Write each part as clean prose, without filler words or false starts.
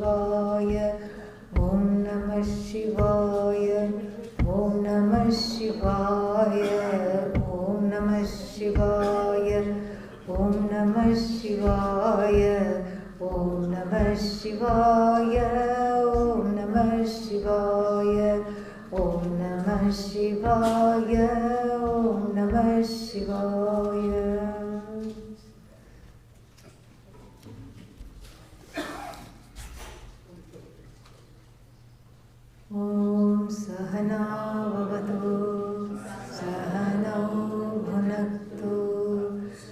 Shivaya, Om Namah Shivaya, Om Namah Shivaya, Om Namah Shivaya, Om Namah Shivaya, Om Namah Shivaya, Om Namah Shivaya, Om Namah Shivaya, Om Namah Shivaya. Om Sadhana Bhavatu, Sadhanau Bhunaktu,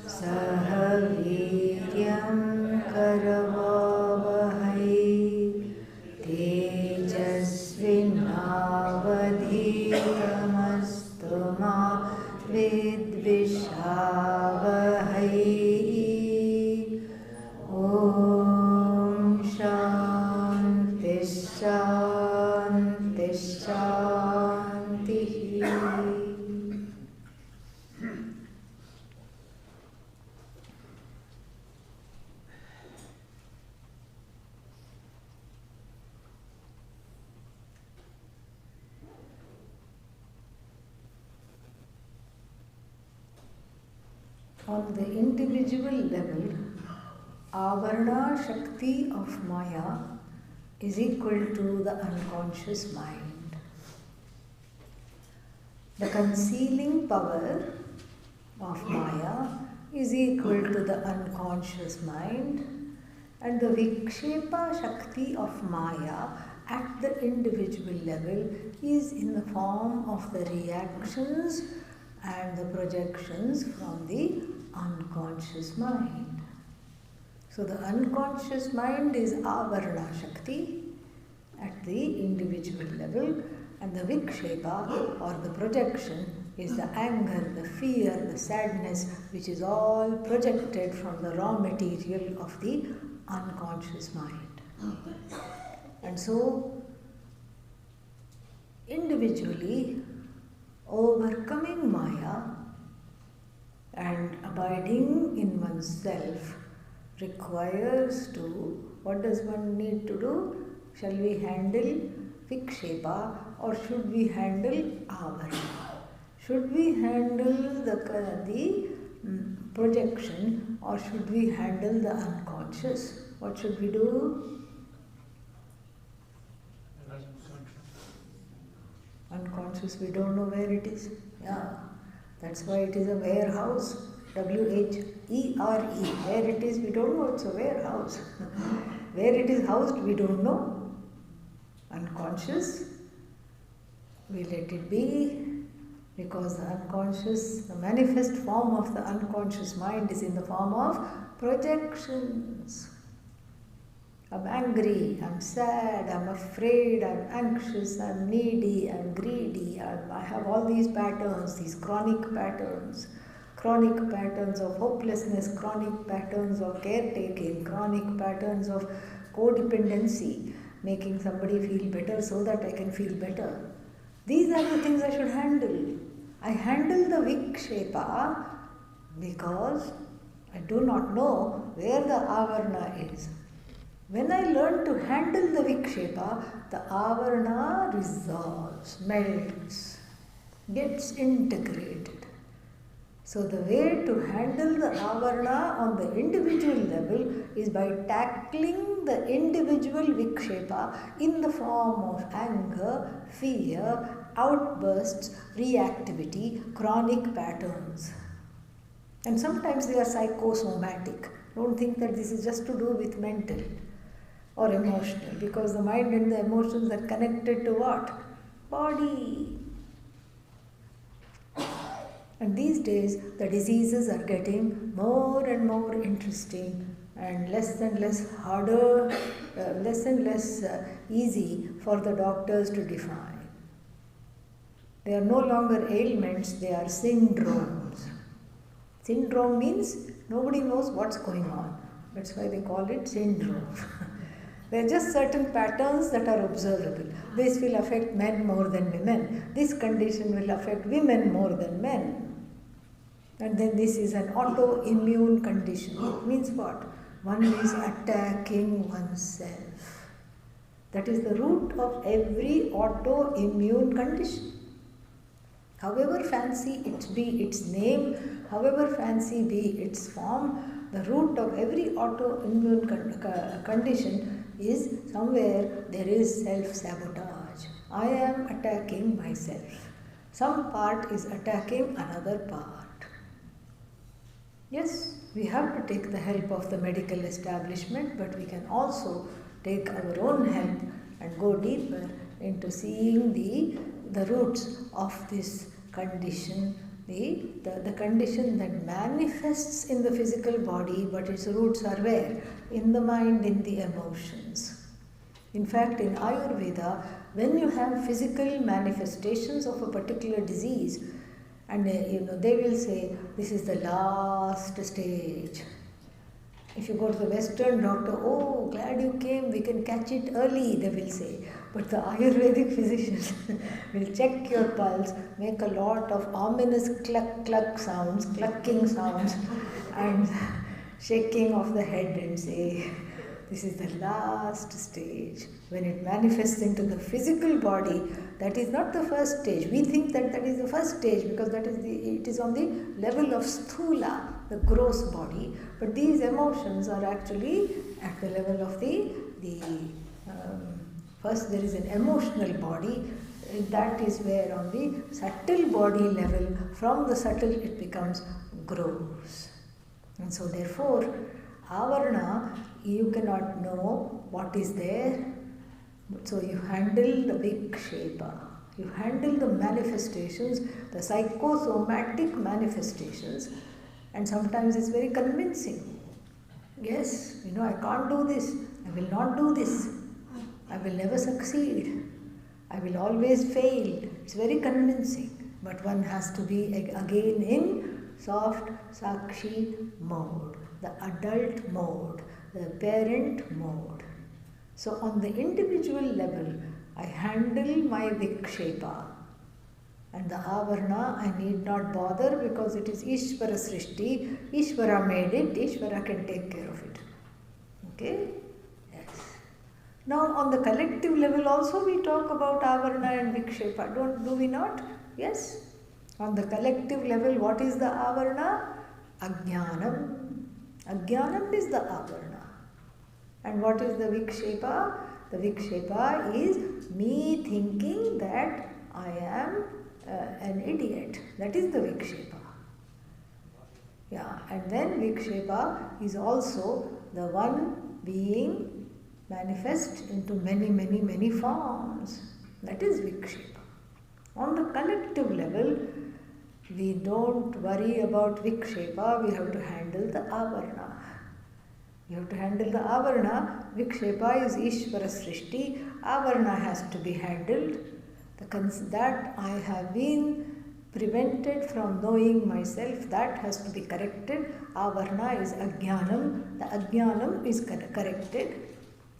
Saha Viryam Karavavahai, Tejasvinavadhitamastu ma vidvishavahai. Om Shanti Shanti Shanti. On the individual level, Avarana Shakti of Maya is equal to the unconscious mind. The concealing power of Maya is equal to the unconscious mind, and the Vikshepa Shakti of Maya at the individual level is in the form of the reactions and the projections from the unconscious mind. So the unconscious mind is Avarana Shakti at the individual level, and the Vikshepa or the projection is the anger, the fear, the sadness, which is all projected from the raw material of the unconscious mind. And so, individually, overcoming Maya and abiding in oneself requires to, what does one need to do? Shall we handle Vikshepa or should we handle Avarana? Should we handle the projection or should we handle the unconscious? What should we do? Unconscious, we don't know where it is. Yeah, that's why it is a warehouse. W-H-E-R-E. Where it is, we don't know. It's a warehouse. Where it is housed, we don't know. Unconscious, we let it be, because the unconscious, the manifest form of the unconscious mind is in the form of projections. I'm angry, I'm sad, I'm afraid, I'm anxious, I'm needy, I'm greedy, I have all these patterns, these chronic patterns of hopelessness, chronic patterns of caretaking, chronic patterns of codependency, making somebody feel better so that I can feel better. These are the things I should handle. I handle the Vikshepa because I do not know where the Avarana is. When I learn to handle the Vikshepa, the Avarana dissolves, melts, gets integrated. So the way to handle the Avarana on the individual level is by tackling the individual Vikshepa in the form of anger, fear, outbursts, reactivity, chronic patterns. And sometimes they are psychosomatic. Don't think that this is just to do with mental or emotional, because the mind and the emotions are connected to what? Body. And these days, the diseases are getting more and more interesting and less harder, less and less easy for the doctors to define. They are no longer ailments, they are syndromes. Syndrome means nobody knows what's going on. That's why they call it syndrome. There are just certain patterns that are observable. This will affect men more than women. This condition will affect women more than men. And then this is an autoimmune condition. It means what? One is attacking oneself. That is the root of every autoimmune condition. However fancy it be its name, however fancy be its form, the root of every autoimmune condition is somewhere there is self-sabotage. I am attacking myself. Some part is attacking another part. Yes, we have to take the help of the medical establishment, but we can also take our own help and go deeper into seeing the roots of this condition, the condition that manifests in the physical body, but its roots are where? In the mind, in the emotions. In fact, in Ayurveda, when you have physical manifestations of a particular disease, and they will say, this is the last stage. If you go to the Western doctor, oh, glad you came, we can catch it early, they will say. But the Ayurvedic physicians will check your pulse, make a lot of ominous cluck sounds, clucking sounds, and shaking of the head and say, this is the last stage. When it manifests into the physical body, that is not the first stage. We think that is the first stage because it is on the level of sthula, the gross body. But these emotions are actually at the level of first there is an emotional body. That is where on the subtle body level, from the subtle it becomes gross. And so therefore, avarana, you cannot know what is there. So you handle the vikshepa. You handle the manifestations, the psychosomatic manifestations, and sometimes it's very convincing. Yes, I can't do this. I will not do this. I will never succeed. I will always fail. It's very convincing. But one has to be again in soft sakshi mode, the adult mode, the parent mode. So on the individual level, I handle my vikshepa. And the avarana, I need not bother because it is Ishvara Srishti. Ishvara made it, Ishvara can take care of it. Okay? Yes. Now on the collective level also we talk about avarana and vikshepa, do we not? Yes. On the collective level, what is the avarana? Ajnanam. Ajnanam is the avarana. And what is the vikshepa? The vikshepa is me thinking that I am an idiot. That is the vikshepa. Yeah, and then vikshepa is also the one being manifest into many forms. That is vikshepa. On the collective level, we don't worry about vikshepa, we have to handle the avarana. We have to handle the avarana. Vikshepa is Ishvara Srishti. Avarana has to be handled. That I have been prevented from knowing myself, that has to be corrected. Avarana is Ajnanam. The Ajnanam is corrected.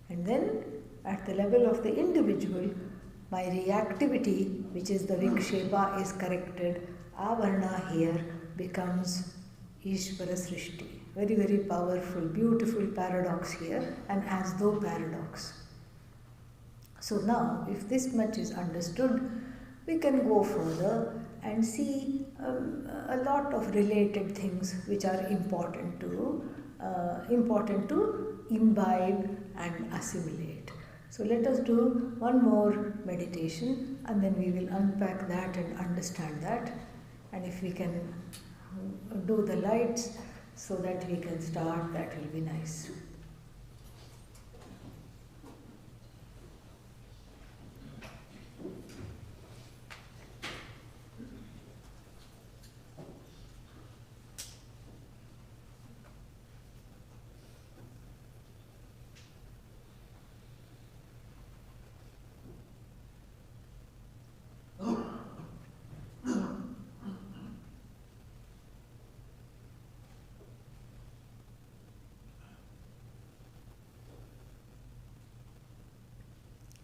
And then at the level of the individual, my reactivity, which is the vikshepa, is corrected. Avarana here becomes Ishvara Srishti. Very powerful, beautiful paradox here, and as though paradox. So now, if this much is understood, we can go further and see a lot of related things which are important to imbibe and assimilate. So let us do one more meditation and then we will unpack that and understand that. And if we can do the lights so that we can start, that will be nice.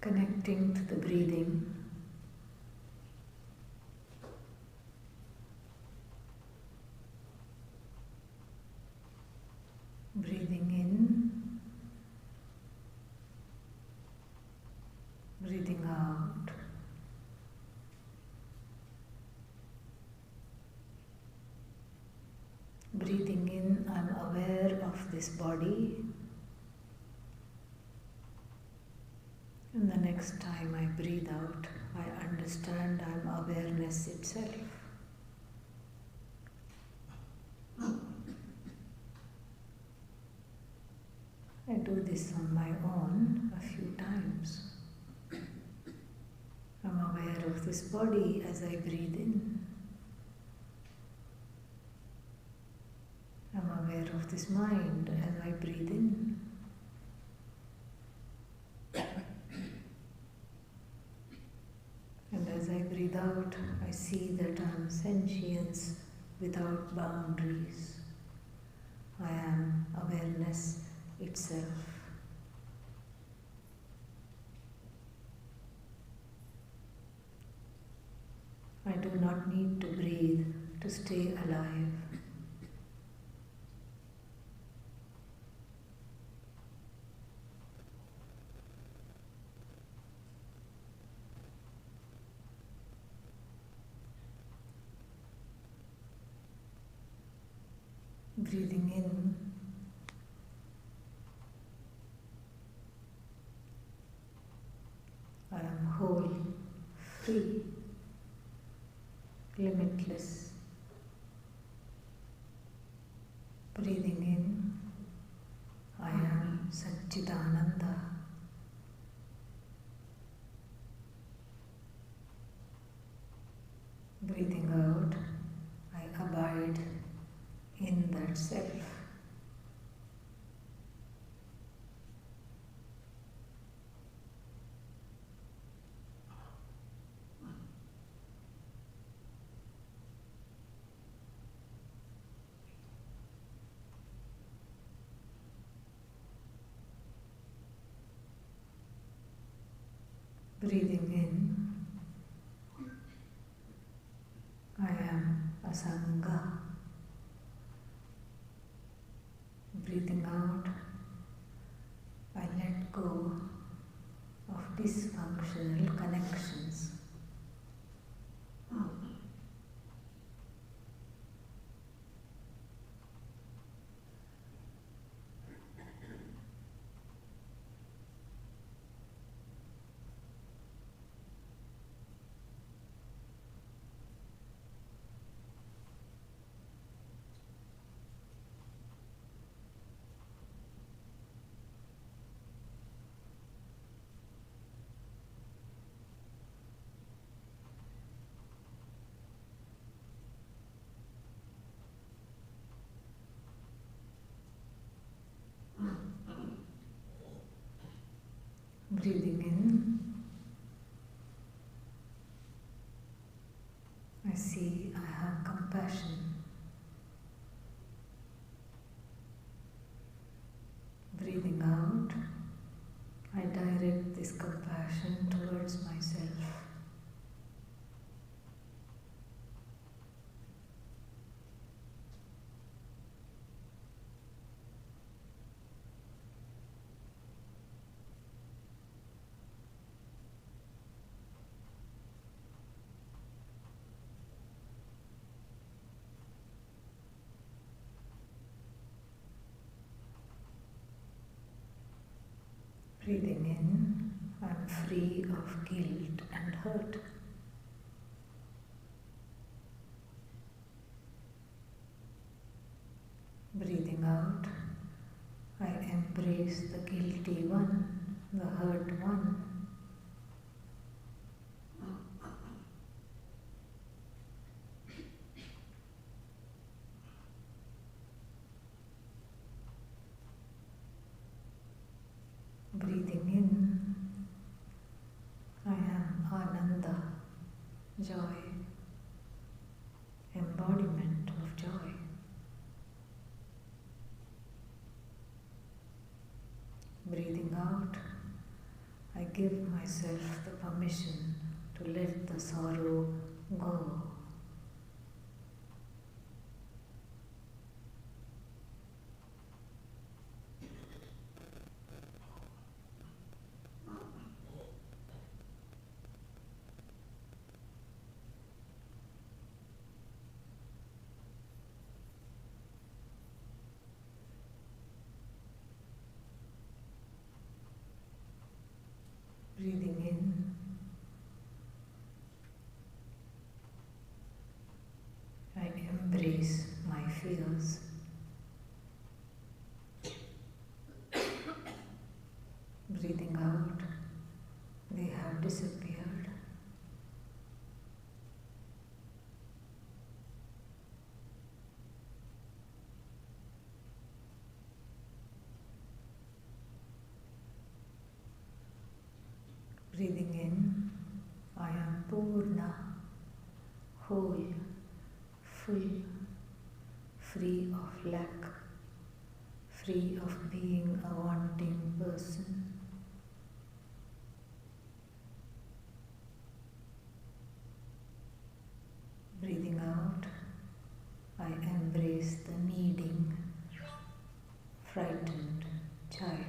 Connecting to the breathing. Breathing in Breathing out. Breathing in, I'm aware of this body. And the next time I breathe out, I understand I'm awareness itself. I do this on my own a few times. I'm aware of this body as I breathe in. I'm aware of this mind as I breathe in. And as I breathe out, I see that I am sentience without boundaries. I am awareness itself. I do not need to breathe to stay alive. Breathing in, I am whole, free, limitless. Breathing in, I am Satchidananda. Breathing out, I abide in that self. Breathing in, I am Asanga. Breathing out, I let go of dysfunctional connections. Breathing in, I see I have compassion. Breathing out, I direct this compassion towards myself. Breathing in, I'm free of guilt and hurt. Breathing out, I embrace the guilty one, the hurt one. Breathing in, I am Ananda, joy, embodiment of joy. Breathing out, I give myself the permission to let the sorrow go. tears. Breathing out, they have disappeared. Breathing in, I am Purna, whole, full, free of lack, free of being a wanting person. Breathing out, I embrace the needing, frightened child.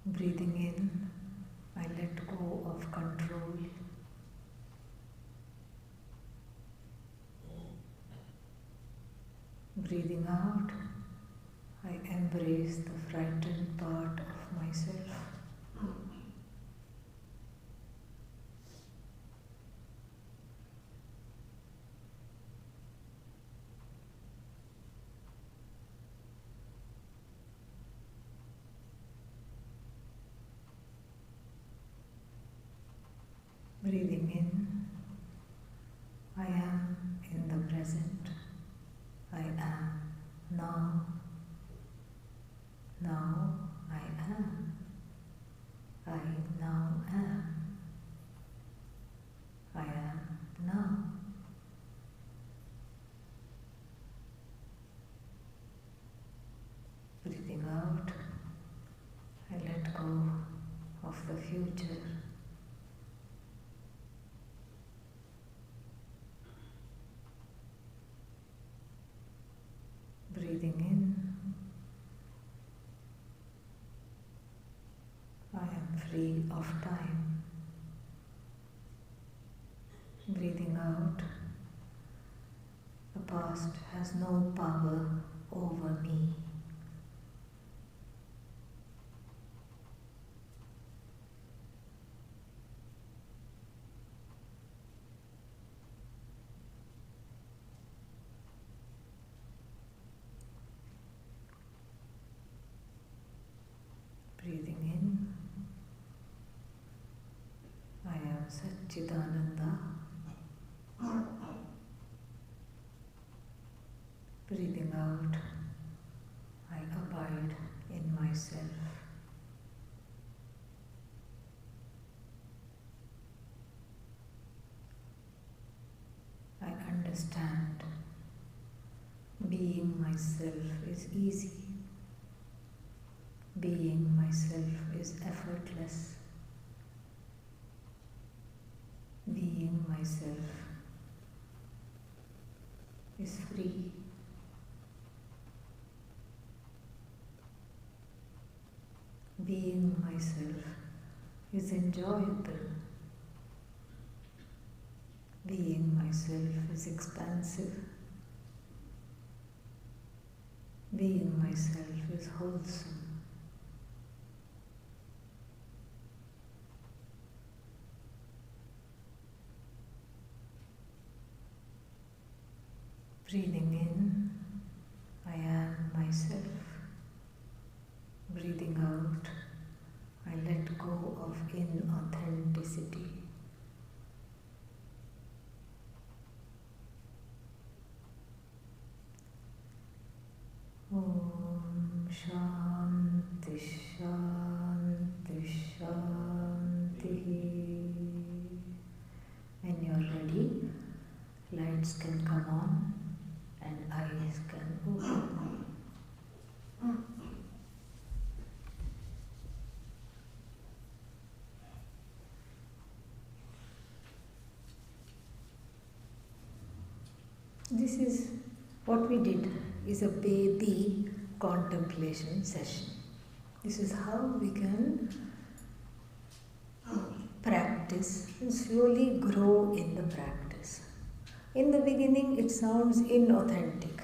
Breathing in, I let go of control. Breathing out, I embrace the frightened part of myself. Breathing in, I am in the present. I am now. Now I am. I now am. I am now. Breathing out, I let go of the future. Breathing in, I am free of time. Breathing out, the past has no power over me. Breathing in, I am Satchidananda. Breathing out, I abide in myself. I understand being myself is easy. Being myself is effortless. Being myself is free. Being myself is enjoyable. Being myself is expansive. Being myself is wholesome. Breathing in, I am myself. Breathing out, I let go of inauthenticity. Om Shanti Shanti Shanti. When you are ready, lights can come on and eyes can open. This is what we did, is a Bedi contemplation session. This is how we can practice and slowly grow in the practice. In the beginning, it sounds inauthentic.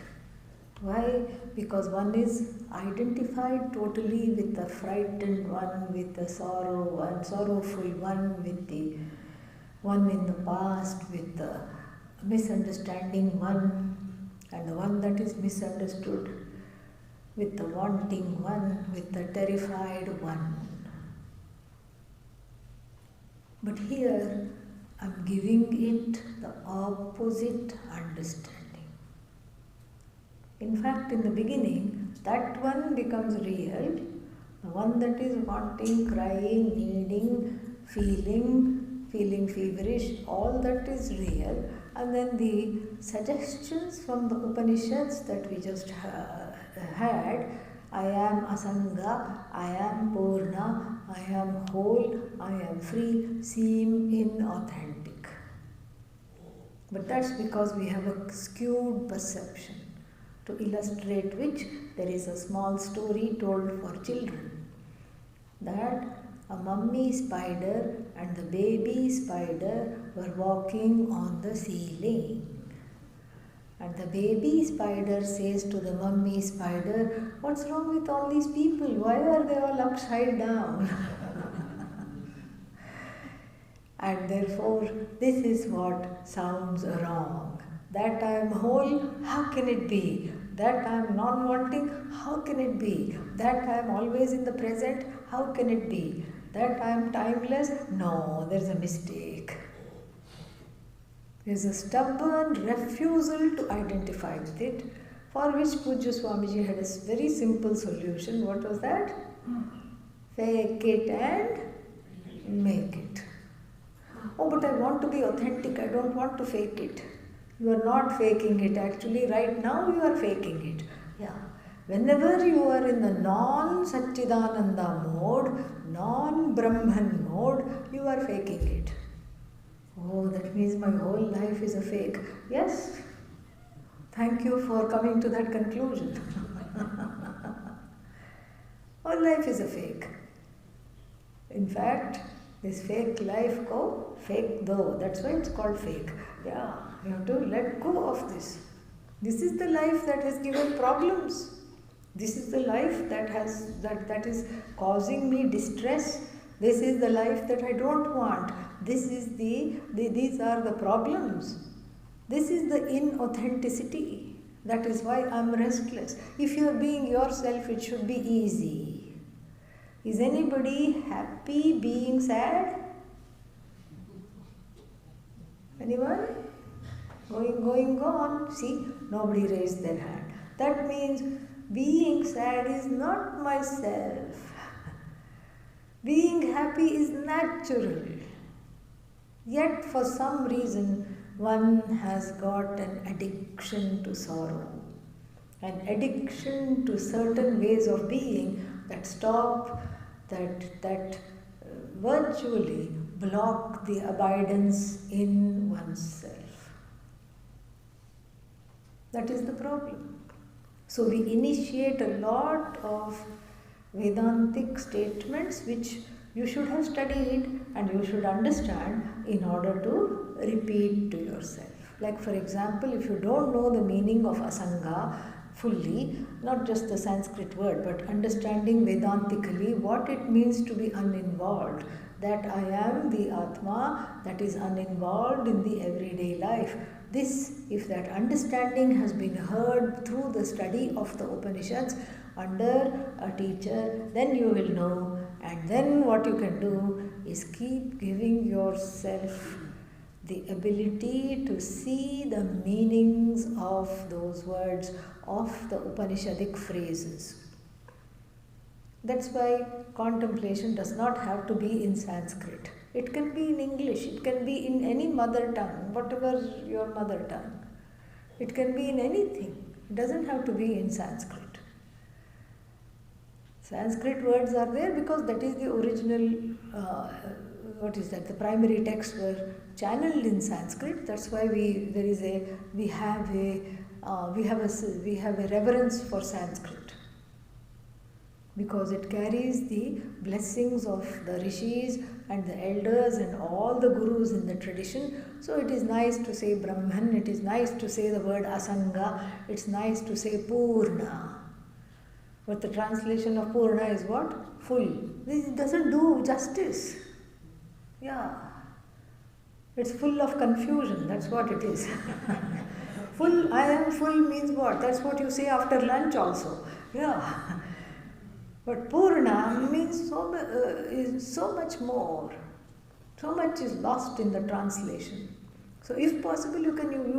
Why? Because one is identified totally with the frightened one, with the sorrowful one, with the one in the past, with the misunderstanding one, and the one that is misunderstood, with the wanting one, with the terrified one. But here, I'm giving it the opposite understanding. In fact, in the beginning, that one becomes real, the one that is wanting, crying, needing, feeling feverish, all that is real. And then the suggestions from the Upanishads that we just had, I am Asanga, I am Purna, I am whole, I am free, seem inauthentic. But that's because we have a skewed perception, to illustrate which there is a small story told for children, that a mummy spider and the baby spider were walking on the ceiling. And the baby spider says to the mummy spider, "What's wrong with all these people? Why are they all upside down?" And therefore, this is what sounds wrong. That I am whole, how can it be? That I am non-wanting, how can it be? That I am always in the present, how can it be? That I am timeless, no, there is a mistake. There is a stubborn refusal to identify with it, for which Pujya Swamiji had a very simple solution. What was that? Fake it and make it. Oh, but I want to be authentic, I don't want to fake it. You are not faking it, actually right now you are faking it. Yeah. Whenever you are in the non-Satchidananda mode, non-Brahman mode, you are faking it. Oh, that means my whole life is a fake. Yes. Thank you for coming to that conclusion. Whole life is a fake. In fact, this fake life fake though. That's why it's called fake. Yeah, you have to let go of this. This is the life that has given problems. This is the life that is causing me distress. This is the life that I don't want. This is these are the problems. This is the inauthenticity. That is why I'm restless. If you are being yourself, it should be easy. Is anybody happy being sad? Anyone? Going on. See, nobody raised their hand. That means being sad is not myself. Being happy is natural. Yet for some reason one has got an addiction to sorrow, an addiction to certain ways of being that virtually block the abidance in oneself. That is the problem. So we initiate a lot of Vedantic statements which you should have studied and you should understand in order to repeat to yourself. Like for example, if you don't know the meaning of Asanga fully, not just the Sanskrit word, but understanding Vedantically what it means to be uninvolved, that I am the Atma that is uninvolved in the everyday life. This, if that understanding has been heard through the study of the Upanishads under a teacher, then you will know, and then what you can do is keep giving yourself the ability to see the meanings of those words, of the Upanishadic phrases. That's why contemplation does not have to be in Sanskrit. It can be in English, it can be in any mother tongue, whatever your mother tongue. It can be in anything. It doesn't have to be in Sanskrit. Sanskrit words are there because that is the original, the primary texts were channeled in Sanskrit. That's why we have a reverence for Sanskrit, because it carries the blessings of the rishis and the elders and all the gurus in the tradition. So it is nice to say Brahman, it is nice to say the word Asanga, it's nice to say Purna. But the translation of Purna is what? Full. This doesn't do justice. Yeah. It's full of confusion, that's what it is. Full, I am full means what? That's what you say after lunch also. Yeah. But Purna means is so much more. So much is lost in the translation. So if possible, you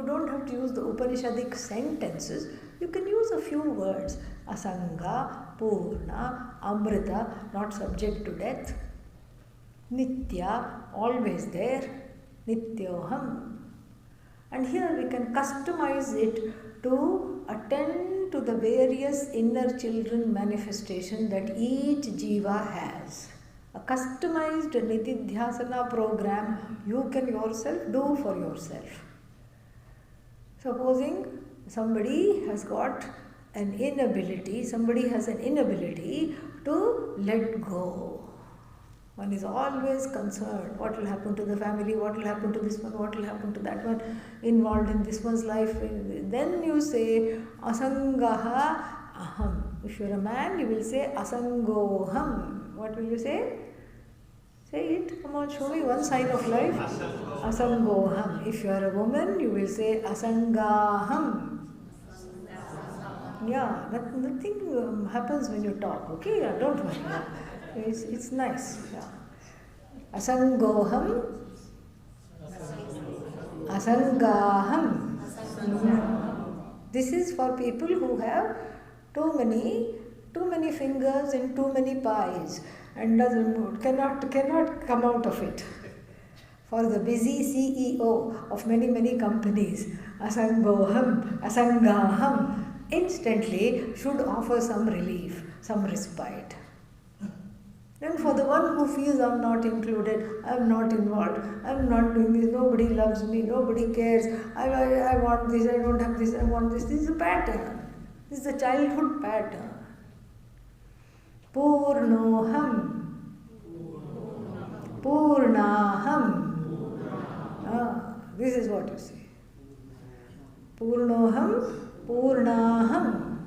don't have to use the Upanishadic sentences. You can use a few words. Asanga, Purna, Amrita, not subject to death. Nitya, always there. Nityoham. And here we can customize it to attend to the various inner children manifestation that each jiva has. A customized Nididhyasana program you can yourself do for yourself. Supposing somebody has an inability to let go. One is always concerned, what will happen to the family, what will happen to this one, what will happen to that one, involved in this one's life. Then you say, Asangaha aham. If you're a man, you will say, Asangoham. What will you say? Say it. Come on, show me one sign of life. Asangoham. If you are a woman, you will say, Asangaham. Yeah, nothing happens when you talk, okay? Yeah, don't worry. It's nice. Yeah. Asangoham. Asangaham. This is for people who have too many fingers in too many pies and cannot come out of it. For the busy CEO of many companies, Asangoham, Asangaham instantly should offer some relief, some respite. And for the one who feels I'm not included, I'm not involved, I'm not doing this, nobody loves me, nobody cares, I want this, I don't have this, I want this. This is a pattern. This is a childhood pattern. Purnoham. Purnaham. This is what you say. Purnoham. Purnaham.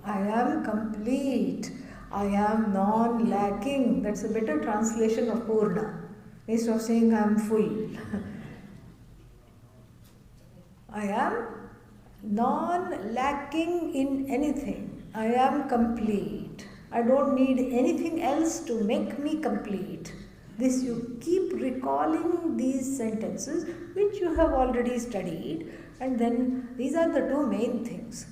I am complete. I am non-lacking. That's a better translation of Purna. Instead of saying I am full. I am non-lacking in anything. I am complete. I don't need anything else to make me complete. This you keep recalling these sentences which you have already studied, and then these are the two main things.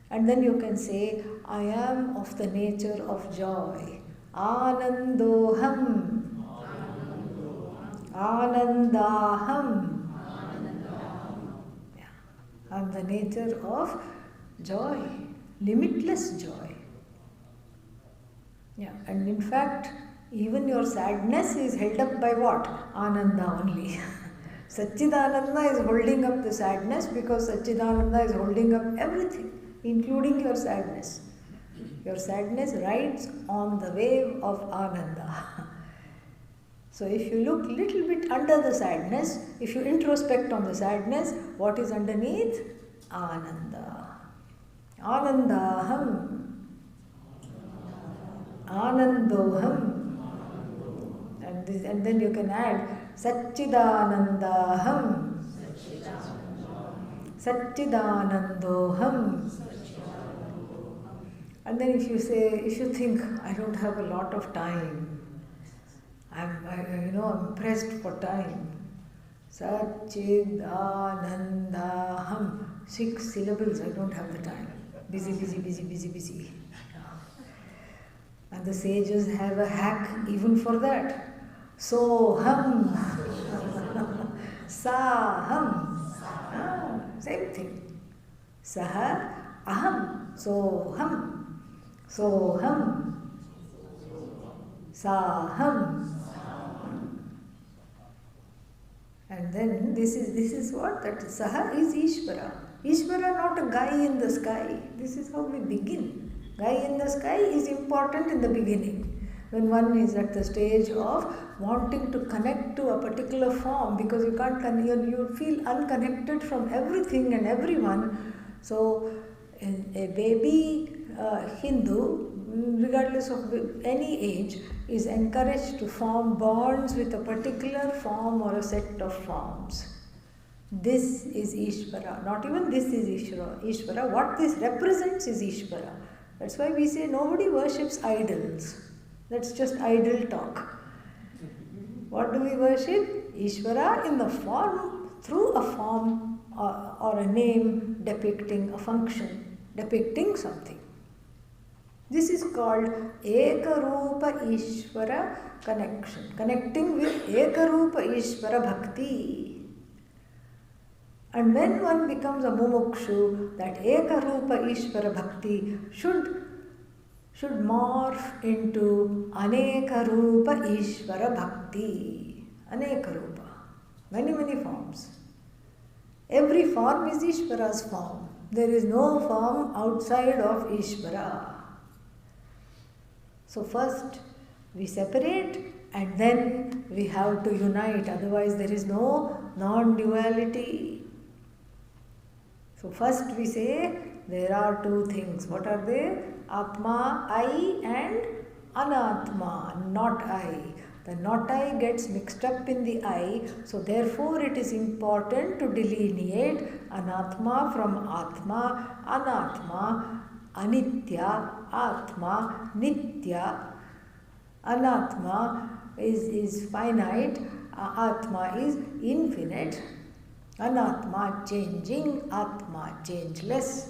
And then you can say, I am of the nature of joy. Anandoham. Anandaham. Yeah. I am the nature of joy, limitless joy. Yeah. And in fact, even your sadness is held up by what? Ananda only. Satchidananda is holding up the sadness because Satchidananda is holding up everything, including your sadness. Your sadness rides on the wave of Ananda. So if you look little bit under the sadness, if you introspect on the sadness, what is underneath? Ananda. Anandaham. Anandoham. And then you can add Satchidanandaham. Satchidanandoham. And then if you think, I don't have a lot of time, I'm pressed for time. Satchidanandaham. 6 syllables, I don't have the time. Busy. And the sages have a hack even for that. Soham. Saham. Same thing. Saha, aham. Soham. Soham. Saham. And then this is what? That Saha is Ishvara. Ishvara, not a guy in the sky. This is how we begin. Guy in the sky is important in the beginning. when one is at the stage of wanting to connect to a particular form, because you can't, you feel unconnected from everything and everyone. So a baby Hindu, regardless of any age, is encouraged to form bonds with a particular form or a set of forms. This is Ishvara. Not even this is Ishvara. What this represents is Ishvara. That's why we say nobody worships idols. That's just idle talk. What do we worship? Ishvara in the form, through a form or a name depicting a function, depicting something. This is called Ekarupa Ishvara connection, connecting with Ekarupa Ishvara Bhakti. And when one becomes a mumukshu, that Ekarupa Ishvara Bhakti should morph into Anekarupa Ishvara Bhakti. Anekarupa. Many forms. Every form is Ishvara's form. There is no form outside of Ishvara. So first we separate and then we have to unite. Otherwise there is no non-duality. So first we say there are two things. What are they? Atma, I, and Anatma, not I. The not I gets mixed up in the I, so therefore it is important to delineate Anatma from Atma, Anatma, Anitya, Atma, Nitya. Anatma is finite, Atma is infinite. Anatma changing, Atma changeless.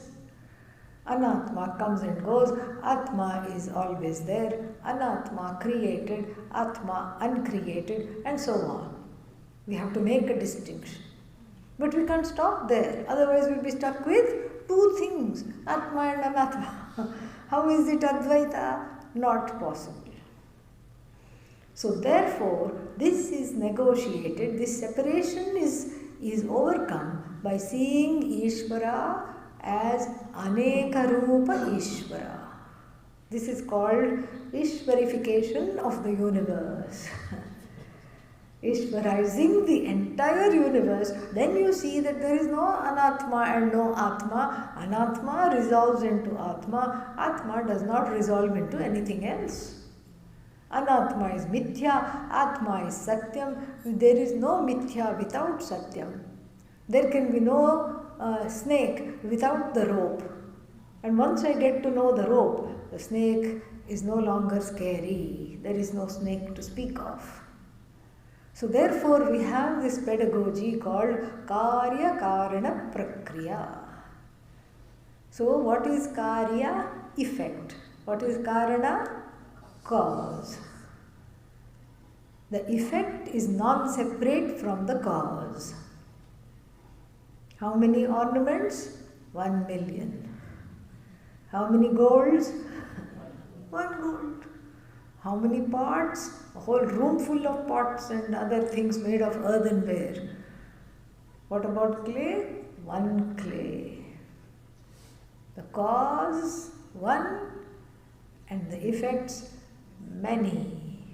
Anatma comes and goes, Atma is always there. Anatma created, Atma uncreated, and so on. We have to make a distinction. But we can't stop there, otherwise we'll be stuck with two things, Atma and Anatma. How is it Advaita? Not possible. So therefore, this is negotiated, this separation is overcome by seeing Ishvara as Anekarupa Ishvara. This is called Ishvarification of the universe. Ishvarizing the entire universe, then you see that there is no Anatma and no Atma. Anatma resolves into Atma. Atma does not resolve into anything else. Anatma is Mithya, Atma is Satyam. There is no Mithya without Satyam. There can be no snake without the rope. And once I get to know the rope, the snake is no longer scary. There is no snake to speak of. So therefore we have this pedagogy called Karya Karana Prakriya. So what is Karya? Effect. What is Karana? Cause. The effect is non-separate from the cause. How many ornaments? 1 million. How many golds? 1 gold. How many pots? A whole room full of pots and other things made of earthenware. What about clay? 1 clay. The cause, 1, and the effects, many.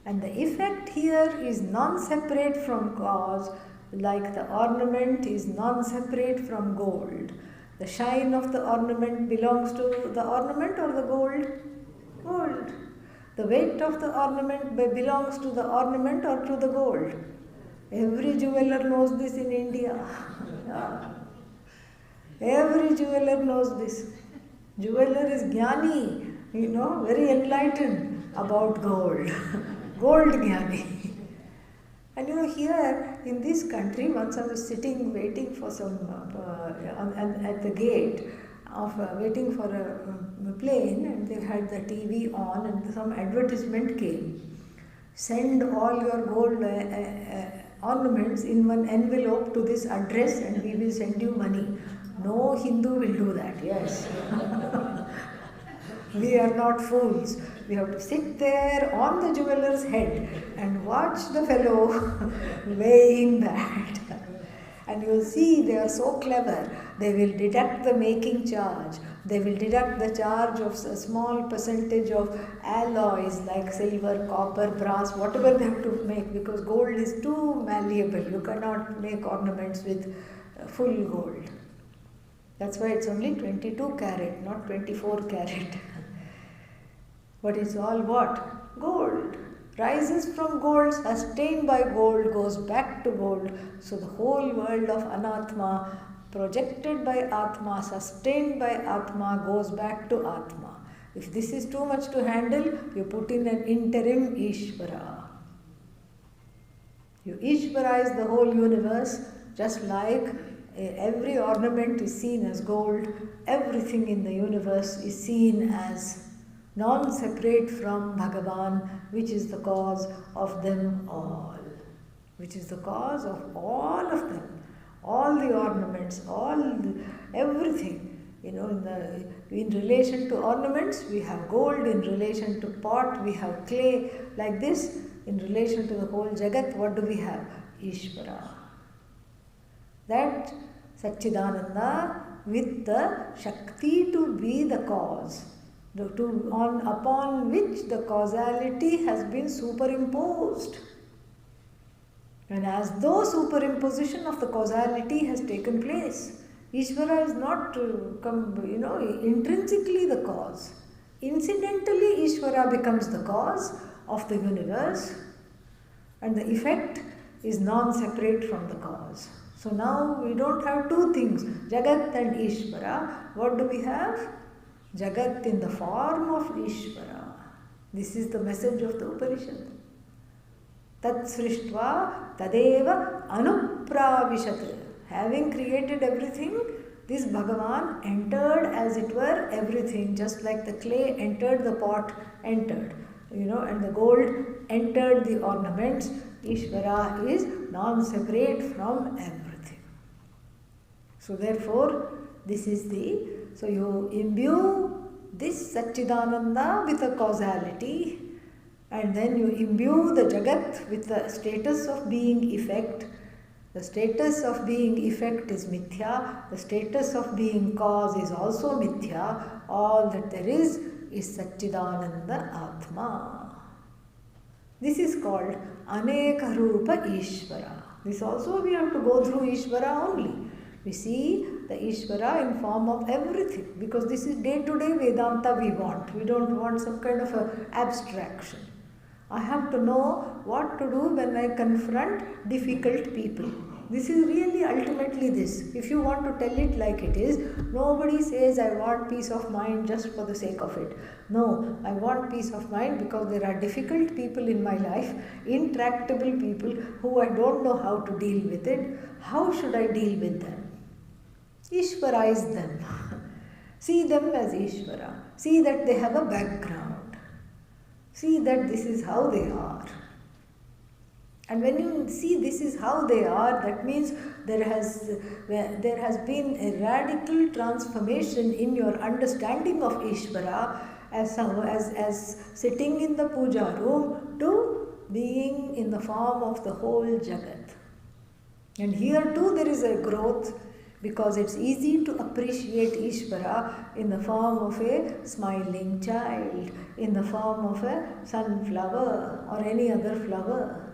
And the effect here is non-separate from cause, like the ornament is non-separate from gold. The shine of the ornament belongs to the ornament or the gold? Gold. The weight of the ornament belongs to the ornament or to the gold. Every jeweler knows this in India. Every jeweler knows this. Jeweler is jnani, very enlightened about gold. Gold jnani. And here in this country, once I was sitting waiting for some, at the gate of waiting for a plane, and they had the TV on and some advertisement came. Send all your gold ornaments in one envelope to this address and we will send you money. No Hindu will do that, yes. We are not fools. We have to sit there on the jeweler's head and watch the fellow weighing that. And you'll see they are so clever. They will deduct the making charge. They will deduct the charge of a small percentage of alloys like silver, copper, brass, whatever they have to make, because gold is too malleable. You cannot make ornaments with full gold. That's why it's only 22 carat, not 24 carat. But it's all what? Gold. Rises from gold, sustained by gold, goes back to gold. So the whole world of Anatma, projected by Atma, sustained by Atma, goes back to Atma. If this is too much to handle, you put in an interim Ishvara. You Ishvarize the whole universe, just like every ornament is seen as gold, everything in the universe is seen as non-separate from Bhagavan, which is the cause of them all. Which is the cause of all of them. All the ornaments, everything. In relation to ornaments, we have gold. In relation to pot, we have clay. Like this, in relation to the whole Jagat, what do we have? Ishvara. That Satchidananda with the Shakti to be the cause, upon which the causality has been superimposed. And as though superimposition of the causality has taken place, Ishvara is not intrinsically the cause. Incidentally, Ishvara becomes the cause of the universe, and the effect is non-separate from the cause. So now we don't have two things, Jagat and Ishvara. What do we have? Jagat in the form of Ishvara. This is the message of the Upanishad. Tat srishtva tadeva anupravishat. Having created everything, this Bhagavan entered, as it were, everything, just like the clay entered the pot, and the gold entered the ornaments. Ishvara is non-separate from everything. So therefore, so you imbue this Satchidananda with a causality, and then you imbue the Jagat with the status of being effect. The status of being effect is mithya. The status of being cause is also mithya. All that there is Satchidananda Atma. This is called Aneka Rupa Ishvara. This also we have to go through Ishvara only. We see the Ishvara in form of everything, because this is day-to-day Vedanta we want. We don't want some kind of a abstraction. I have to know what to do when I confront difficult people. This is really ultimately this. If you want to tell it like it is, nobody says I want peace of mind just for the sake of it. No, I want peace of mind because there are difficult people in my life, intractable people who I don't know how to deal with it. How should I deal with them? Ishvarize them. See them as Ishvara. See that they have a background. See that this is how they are. And when you see this is how they are, that means there has been a radical transformation in your understanding of Ishvara as sitting in the puja room to being in the form of the whole Jagat. And here too there is a growth, because it's easy to appreciate Ishvara in the form of a smiling child, in the form of a sunflower or any other flower,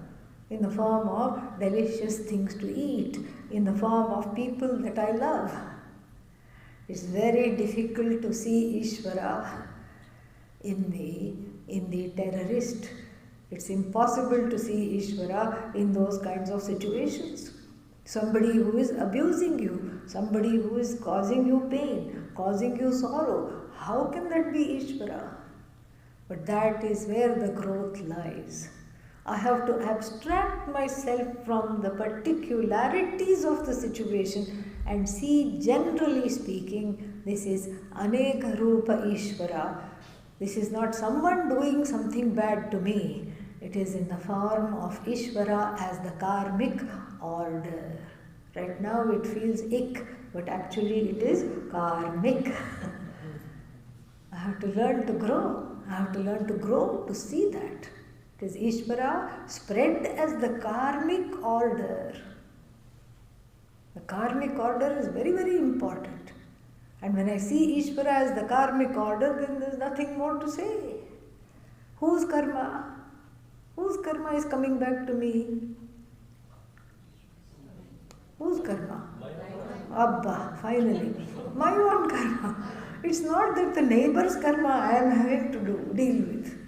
in the form of delicious things to eat, in the form of people that I love. It's very difficult to see Ishvara in the terrorist. It's impossible to see Ishvara in those kinds of situations. Somebody who is abusing you, somebody who is causing you pain, causing you sorrow, how can that be Ishvara? But that is where the growth lies. I have to abstract myself from the particularities of the situation and see, generally speaking, this is Aneka Rupa Ishvara. This is not someone doing something bad to me. It is in the form of Ishvara as the karmic order. Right now it feels ick, but actually it is karmic. I have to learn to grow. I have to learn to grow to see that. It is Ishvara spread as the karmic order. The karmic order is very, very important. And when I see Ishvara as the karmic order, then there's nothing more to say. Whose karma? Whose karma is coming back to me? Whose karma? Abba, finally. My own karma. It's not that the neighbor's karma I am having to deal with.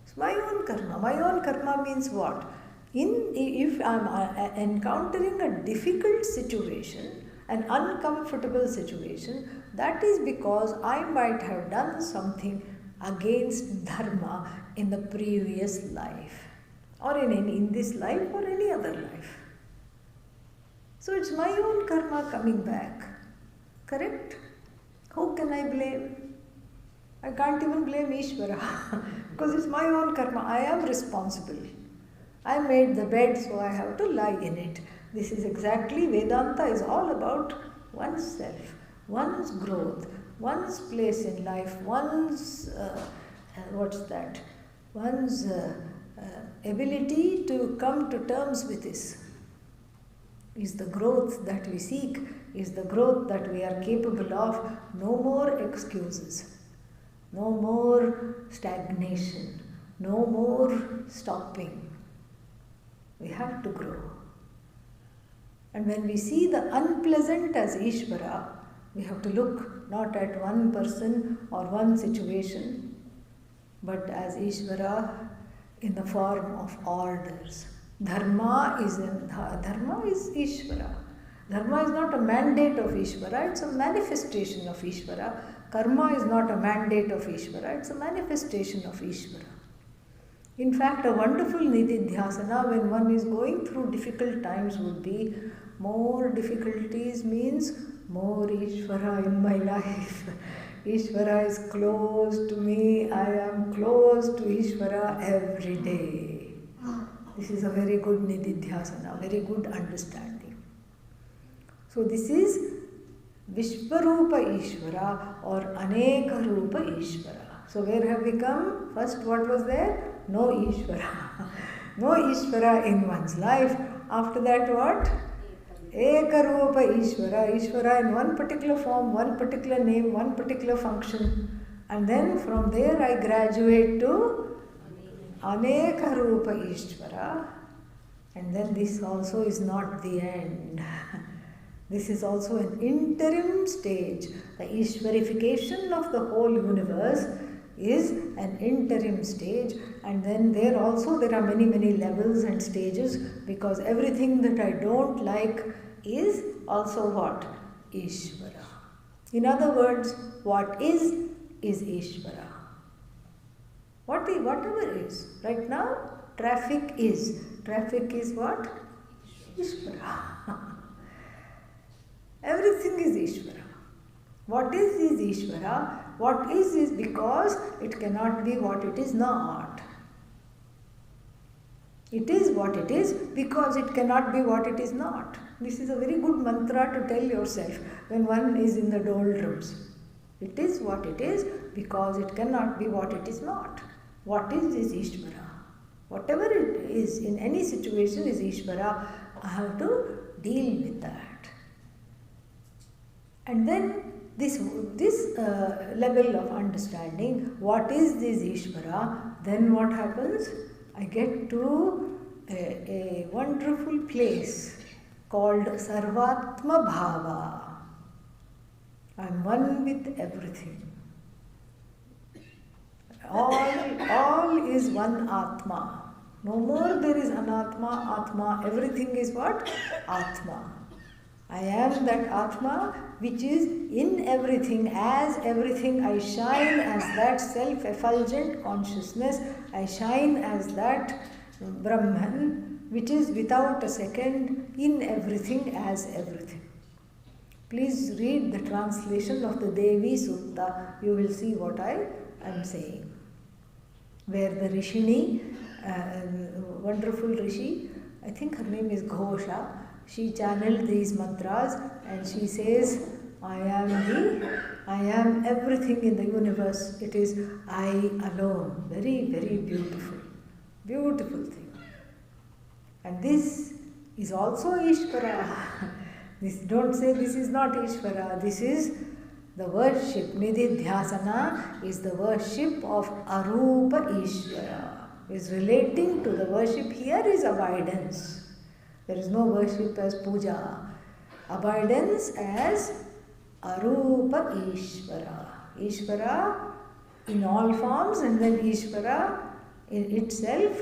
It's my own karma. My own karma means what? If I am encountering a difficult situation, an uncomfortable situation, that is because I might have done something against dharma in the previous life, or in this life or any other life. So it's my own karma coming back. Correct? Who can I blame? I can't even blame Ishvara because it's my own karma. I am responsible. I made the bed, so I have to lie in it. This is exactly, Vedanta is all about oneself, one's growth, one's place in life, one's, one's ability to come to terms with this. Is the growth that we seek, is the growth that we are capable of. No more excuses, no more stagnation, no more stopping. We have to grow. And when we see the unpleasant as Ishvara, we have to look not at one person or one situation, but as Ishvara in the form of orders. Dharma is Ishvara. Dharma is not a mandate of Ishvara, it's a manifestation of Ishvara. Karma is not a mandate of Ishvara, it's a manifestation of Ishvara. In fact, a wonderful nididhyasana when one is going through difficult times would be, more difficulties means more Ishvara in my life. Ishvara is close to me, I am close to Ishvara every day. This is a very good nididhyasana, very good understanding. So this is Vishvarupa Ishvara or Aneka Rupa Ishvara. So where have we come? First, what was there? No Ishvara. No Ishvara in one's life. After that, what? Ekarupa Ishvara. Ishvara in one particular form, one particular name, one particular function. And then from there I graduate to Aneka Rupa Ishvara. And then this also is not the end. This is also an interim stage. The Ishvarification of the whole universe is an interim stage, and then there are many levels and stages, because everything that I don't like is also what? Ishvara. In other words, what is Ishvara. Whatever is. Right now, traffic is. Traffic is what? Ishvara. Everything is Ishvara. What is Ishvara? What is because it cannot be what it is not. It is what it is because it cannot be what it is not. This is a very good mantra to tell yourself when one is in the doldrums. It is what it is because it cannot be what it is not. What is Ishvara. Whatever it is in any situation is Ishvara. I have to deal with that. And then this level of understanding, what is this Ishvara, then what happens? I get to a wonderful place called Sarvatma Bhava. I am one with everything. All is one Atma. No more there is Anatma, Atma. Everything is what? Atma. I am that Atma which is in everything. As everything, I shine as that self-effulgent consciousness. I shine as that Brahman which is without a second in everything as everything. Please read the translation of the Devi Sutta. You will see what I am saying. Where the Rishini, wonderful Rishi, I think her name is Ghosha, she channeled these mantras and she says, I am everything in the universe. It is I alone. Very, very beautiful. Beautiful thing. And this is also Ishvara. Don't say this is not Ishvara. This is the worship. Nididhyasana is the worship of Arupa Ishvara. Is relating to the worship here is abidance. There is no worship as puja. Abidance as Arupa Ishvara. Ishvara in all forms, and then Ishvara in itself,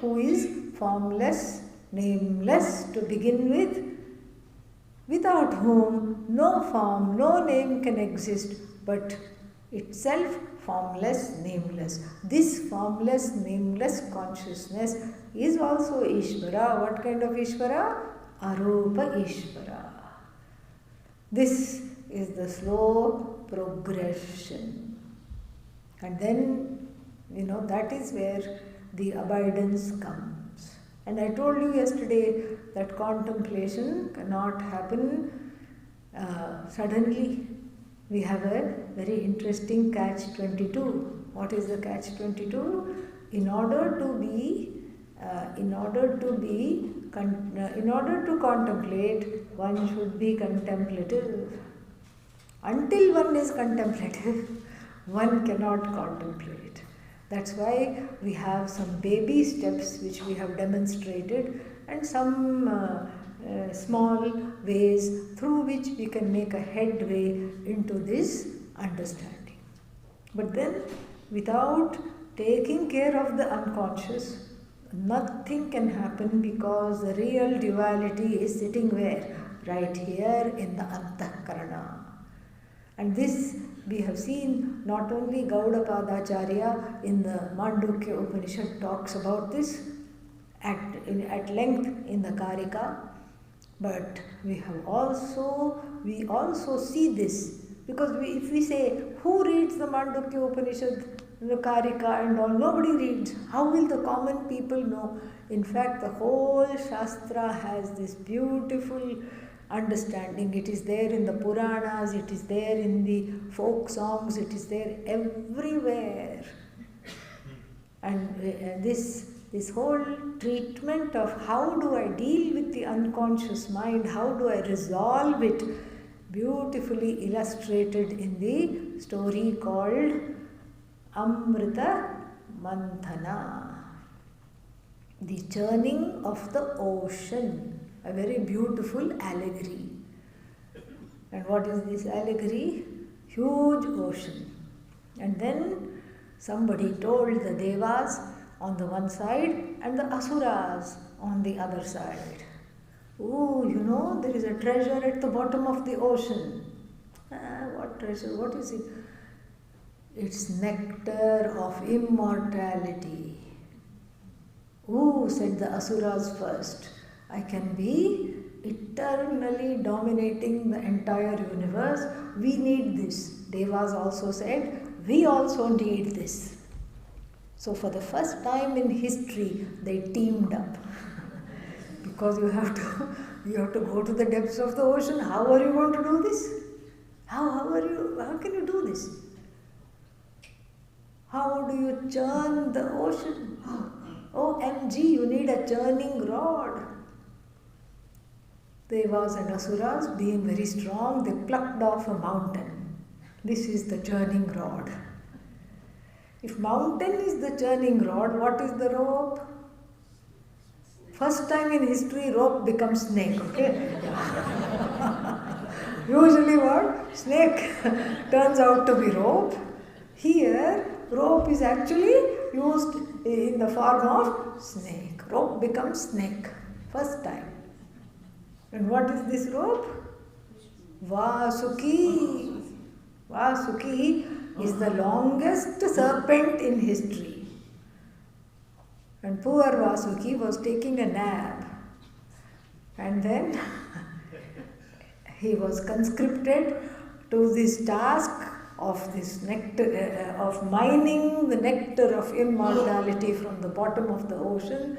who is formless, nameless to begin with, without whom no form, no name can exist, but itself formless, nameless. This formless, nameless consciousness is also Ishvara. What kind of Ishvara? Arupa Ishvara. This is the slow progression. And then, that is where the abidance comes. And I told you yesterday that contemplation cannot happen suddenly. We have a very interesting catch-22. What is the catch-22? In order to contemplate, one should be contemplative. Until one is contemplative, one cannot contemplate. That's why we have some baby steps which we have demonstrated, and some small ways through which we can make a headway into this understanding. But then, without taking care of the unconscious, nothing can happen, because the real duality is sitting where? Right here in the Antakarana. And this we have seen, not only Gaudapadacharya in the Mandukya Upanishad talks about this at length in the Karika, but we also see this, because if we say, who reads the Mandukya Upanishad, the Karika and all, nobody reads. How will the common people know? In fact, the whole Shastra has this beautiful understanding. It is there in the Puranas, it is there in the folk songs, it is there everywhere. And this whole treatment of how do I deal with the unconscious mind, how do I resolve it, beautifully illustrated in the story called Amrita Manthana, the churning of the ocean, a very beautiful allegory. And what is this allegory? Huge ocean. And then somebody told the Devas on the one side and the Asuras on the other side. Oh, there is a treasure at the bottom of the ocean. What treasure? What is it? It's nectar of immortality. Said the Asuras first, I can be eternally dominating the entire universe. We need this. Devas also said, we also need this. So for the first time in history, they teamed up. Because you have to go to the depths of the ocean. How are you going to do this? How can you do this? How do you churn the ocean? OMG, you need a churning rod. Devas and Asuras, being very strong, they plucked off a mountain. This is the churning rod. If mountain is the churning rod, what is the rope? First time in history, rope becomes snake, okay? Usually what? Snake turns out to be rope. Here, rope is actually used in the form of snake. Rope becomes snake, first time. And what is this rope? Vasuki. Vasuki is the longest serpent in history. And poor Vasuki was taking a nap. And then he was conscripted to this task of this nectar, of mining the nectar of immortality from the bottom of the ocean.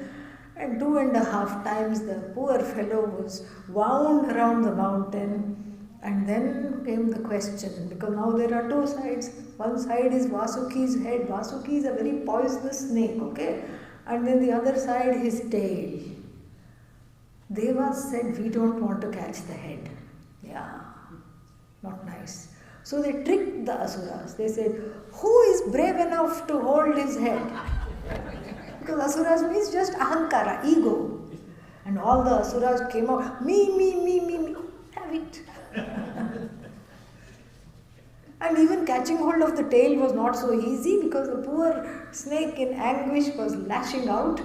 And 2.5 times the poor fellow was wound around the mountain. And then came the question, because now there are two sides. One side is Vasuki's head. Vasuki is a very poisonous snake, okay? And then the other side, his tail. Devas said, we don't want to catch the head. Yeah, not nice. So they tricked the asuras. They said, who is brave enough to hold his head? Because asuras means just ahankara, ego. And all the asuras came out, me, have it. And even catching hold of the tail was not so easy because the poor snake in anguish was lashing out.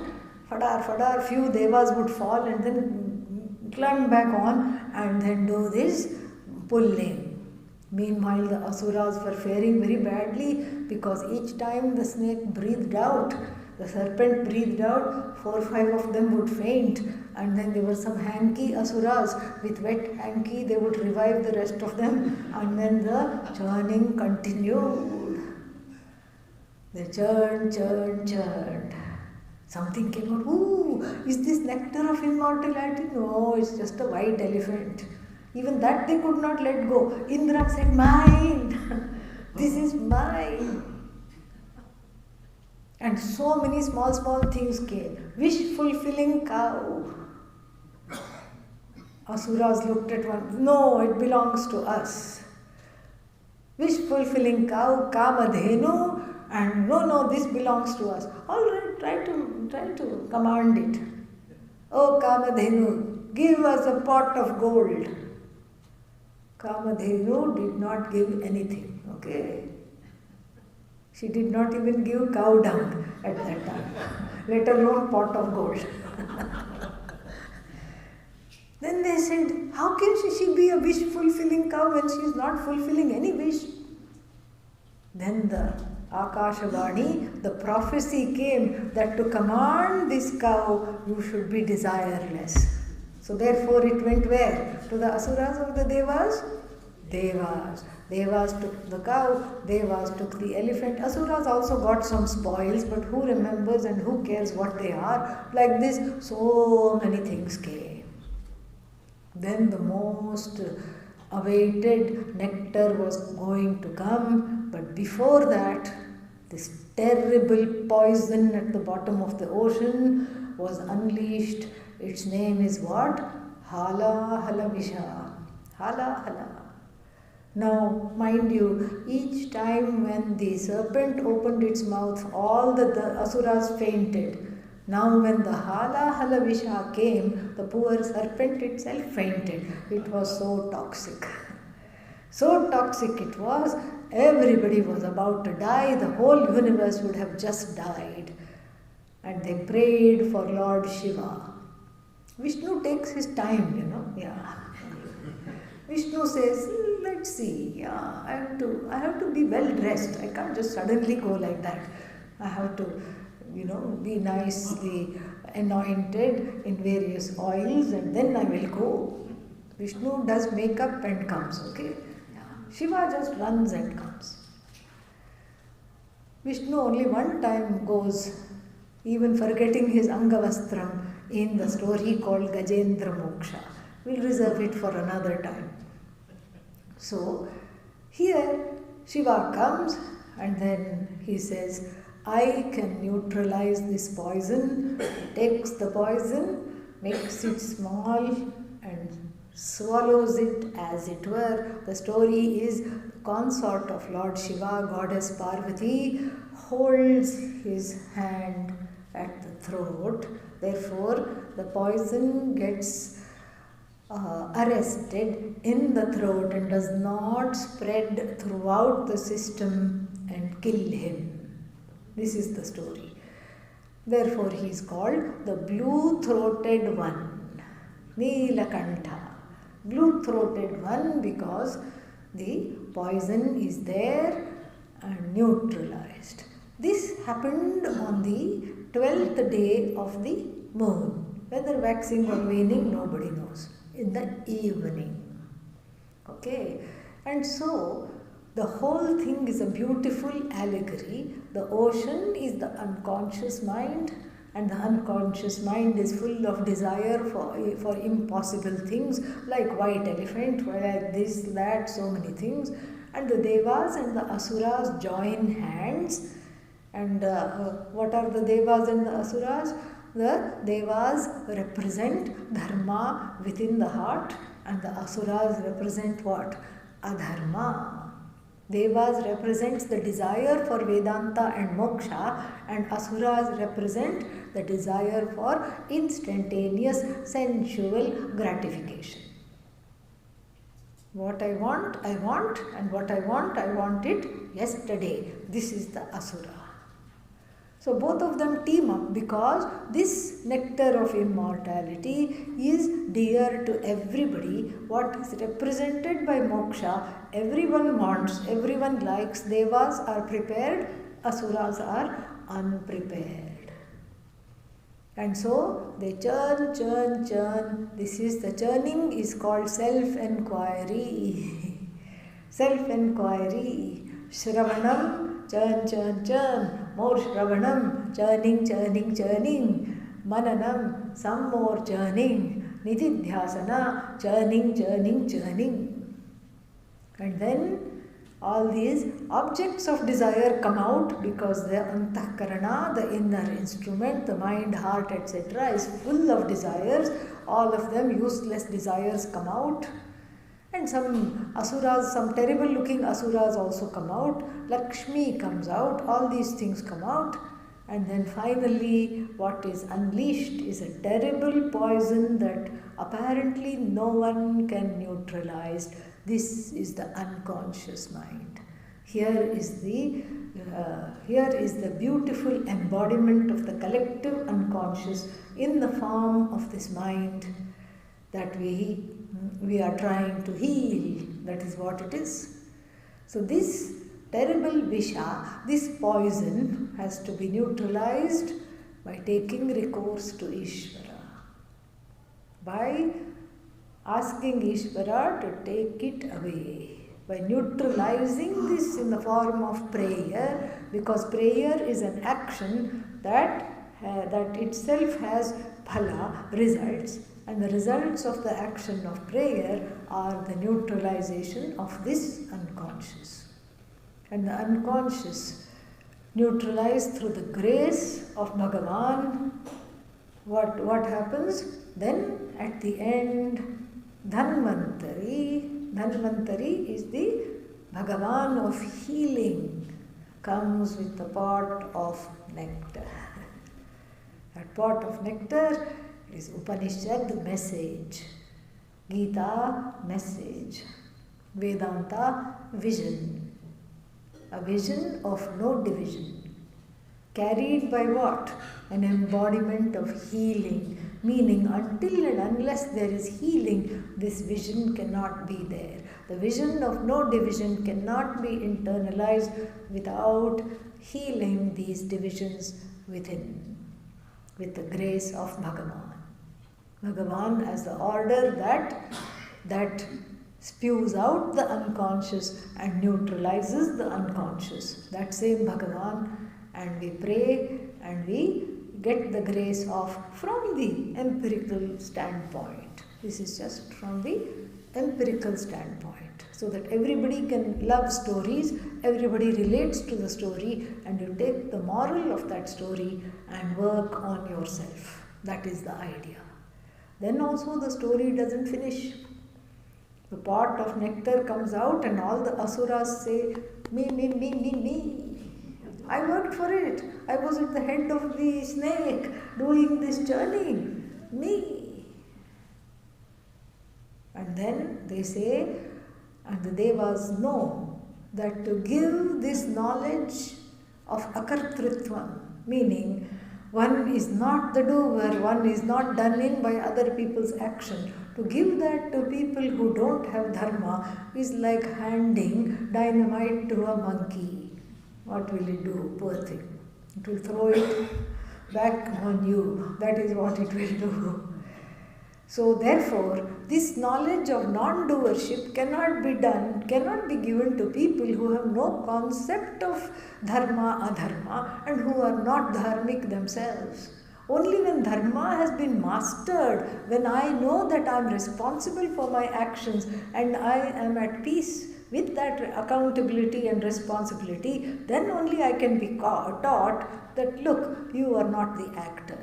Fadar, few devas would fall and then climb back on and then do this pulling. Meanwhile, the asuras were faring very badly because each time the snake breathed out, the serpent breathed out, 4 or 5 of them would faint, and then there were some hanky asuras with wet hanky, they would revive the rest of them, and then the churning continued. They churned. Something came out, ooh, is this nectar of immortality? No, it's just a white elephant. Even that they could not let go. Indra said, mine, this is mine. And so many small things came. Wish-fulfilling cow. Asuras looked at one, no, it belongs to us. Wish-fulfilling cow, Kamadhenu, and no, this belongs to us. All right, try to command it. Oh, Kamadhenu, give us a pot of gold. Kamadhenu did not give anything, okay? She did not even give cow dung at that time, let alone pot of gold. Then they said, how can she be a wish-fulfilling cow when she is not fulfilling any wish? Then the Akashavani, the prophecy came that to command this cow, you should be desireless. So therefore it went where? To the asuras or the devas? Devas. Devas took the cow, Devas took the elephant. Asuras also got some spoils, but who remembers and who cares what they are? Like this, so many things came. Then the most awaited nectar was going to come, but before that, this terrible poison at the bottom of the ocean was unleashed. Its name is what? Hala Visha. Hala. Now, mind you, each time when the serpent opened its mouth, all the asuras fainted. Now, when the Hala Visha came, the poor serpent itself fainted. It was so toxic. So toxic it was, everybody was about to die, the whole universe would have just died. And they prayed for Lord Shiva. Vishnu takes his time, yeah. Vishnu says, let's see, I have to be well dressed. I can't just suddenly go like that. I have to, be nicely anointed in various oils and then I will go. Vishnu does makeup and comes, okay? Shiva just runs and comes. Vishnu only one time goes, even forgetting his Angavastram in the story called Gajendra Moksha. We'll reserve it for another time. So, here Shiva comes and then he says, I can neutralize this poison. He takes the poison, makes it small and swallows it as it were. The story is the consort of Lord Shiva, Goddess Parvati, holds his hand at the throat. Therefore, the poison gets arrested in the throat and does not spread throughout the system and kill him. This is the story. Therefore, he is called the blue-throated one, Neelakantha. Blue-throated one because the poison is there and neutralized. This happened on the 12th day of the moon. Whether waxing or waning, nobody knows. In the evening. Okay. And so, the whole thing is a beautiful allegory. The ocean is the unconscious mind, and the unconscious mind is full of desire for impossible things like white elephant, like this, that, so many things. And the devas and the asuras join hands. And what are the devas and the asuras? the Devas represent Dharma within the heart and the Asuras represent what? Adharma. Devas represents the desire for Vedanta and Moksha, and Asuras represent the desire for instantaneous sensual gratification. What I want, and what I want it yesterday. This is the Asura. So both of them team up because this nectar of immortality is dear to everybody. What is represented by moksha, everyone wants, everyone likes. Devas are prepared, Asuras are unprepared. And so they churn. This is the churning is called self-enquiry. Self-enquiry. Shravanam. Churn, more Shravanam, churning. Mananam, some more churning. Nididhyasana, churning. And then all these objects of desire come out because the Antahkarana, the inner instrument, the mind, heart, etc. is full of desires. All of them useless desires come out. And some asuras, some terrible looking asuras also come out. Lakshmi comes out. All these things come out. And then finally what is unleashed is a terrible poison that apparently no one can neutralize. This is the unconscious mind. Here is the beautiful embodiment of the collective unconscious in the form of this mind that we are trying to heal. That is what it is. So this terrible visha, this poison has to be neutralized by taking recourse to Ishvara. By asking Ishvara to take it away. By neutralizing this in the form of prayer, because prayer is an action that itself has phala, results. And the results of the action of prayer are the neutralization of this unconscious. And the unconscious neutralized through the grace of Bhagavan. What happens? Then at the end, Dhanvantari is the Bhagavan of healing, comes with the pot of nectar. That pot of nectar is Upanishad message, Gita message, Vedanta vision, a vision of no division, carried by what? An embodiment of healing, meaning until and unless there is healing, this vision cannot be there. The vision of no division cannot be internalized without healing these divisions within, with the grace of Bhagavan. Bhagavan as the order that spews out the unconscious and neutralizes the unconscious. That same Bhagavan, and we pray and we get the grace from the empirical standpoint. This is just from the empirical standpoint, so that everybody can love stories, everybody relates to the story, and you take the moral of that story and work on yourself. That is the idea. Then also the story doesn't finish. The pot of nectar comes out and all the asuras say, me. I worked for it. I was at the head of the snake doing this journey. Me. And then they say, and the devas know that to give this knowledge of akartritvam, meaning one is not the doer, one is not done in by other people's action. To give that to people who don't have dharma is like handing dynamite to a monkey. What will it do? Poor thing. It will throw it back on you. That is what it will do. So therefore, this knowledge of non-doership cannot be given to people who have no concept of dharma, adharma, and who are not dharmic themselves. Only when dharma has been mastered, when I know that I am responsible for my actions and I am at peace with that accountability and responsibility, then only I can be taught that, look, you are not the actor.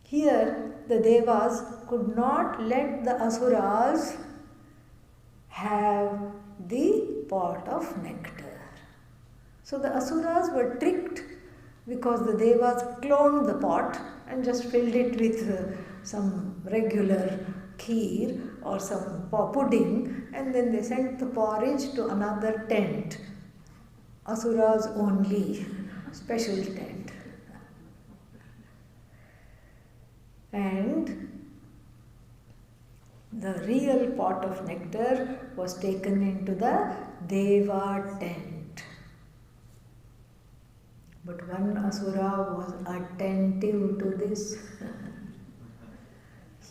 Here, the Devas could not let the Asuras have the pot of nectar. So the Asuras were tricked because the Devas cloned the pot and just filled it with some regular kheer or some pudding, and then they sent the porridge to another tent. Asuras only, special tent. And the real pot of nectar was taken into the Deva tent. But one Asura was attentive to this.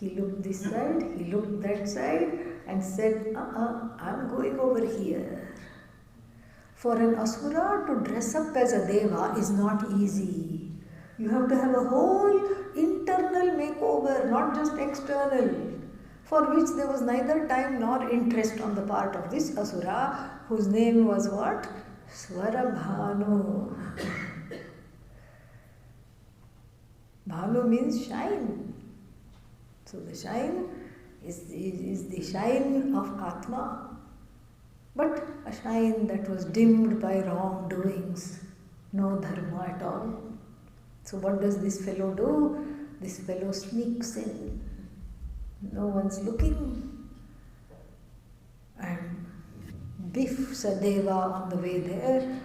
He looked this side, he looked that side and said, I'm going over here. For an Asura to dress up as a Deva is not easy. You have to have a whole internal makeover, not just external, for which there was neither time nor interest on the part of this Asura, whose name was what? Swarabhanu. Bhanu means shine. So the shine is the shine of Atma, but a shine that was dimmed by wrongdoings, no dharma at all. So what does this fellow do? This fellow sneaks in. No one's looking and biffs a Deva on the way there,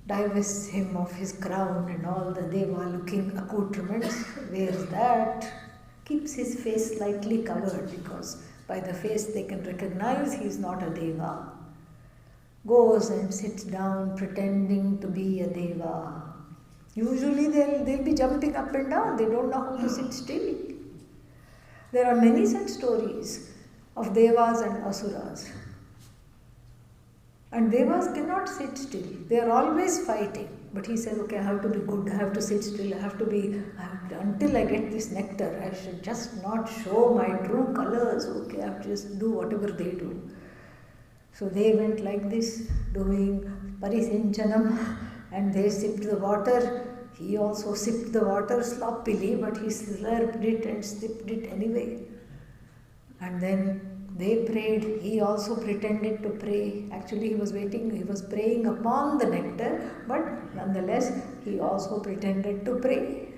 divests him of his crown and all the Deva looking accoutrements, wears that, keeps his face slightly covered because by the face they can recognize he is not a Deva, goes and sits down pretending to be a Deva. Usually they'll be jumping up and down, they don't know how to sit still. There are many such stories of Devas and Asuras. And Devas cannot sit still, they are always fighting. But he said, okay, I have to be good, I have to sit still, until I get this nectar, I should just not show my true colors, okay, I have to just do whatever they do. So they went like this, doing parisenchanam, and they sipped the water. He also sipped the water sloppily, but he slurped it and sipped it anyway. And then they prayed, he also pretended to pray. Actually he was praying upon the nectar, but nonetheless he also pretended to pray.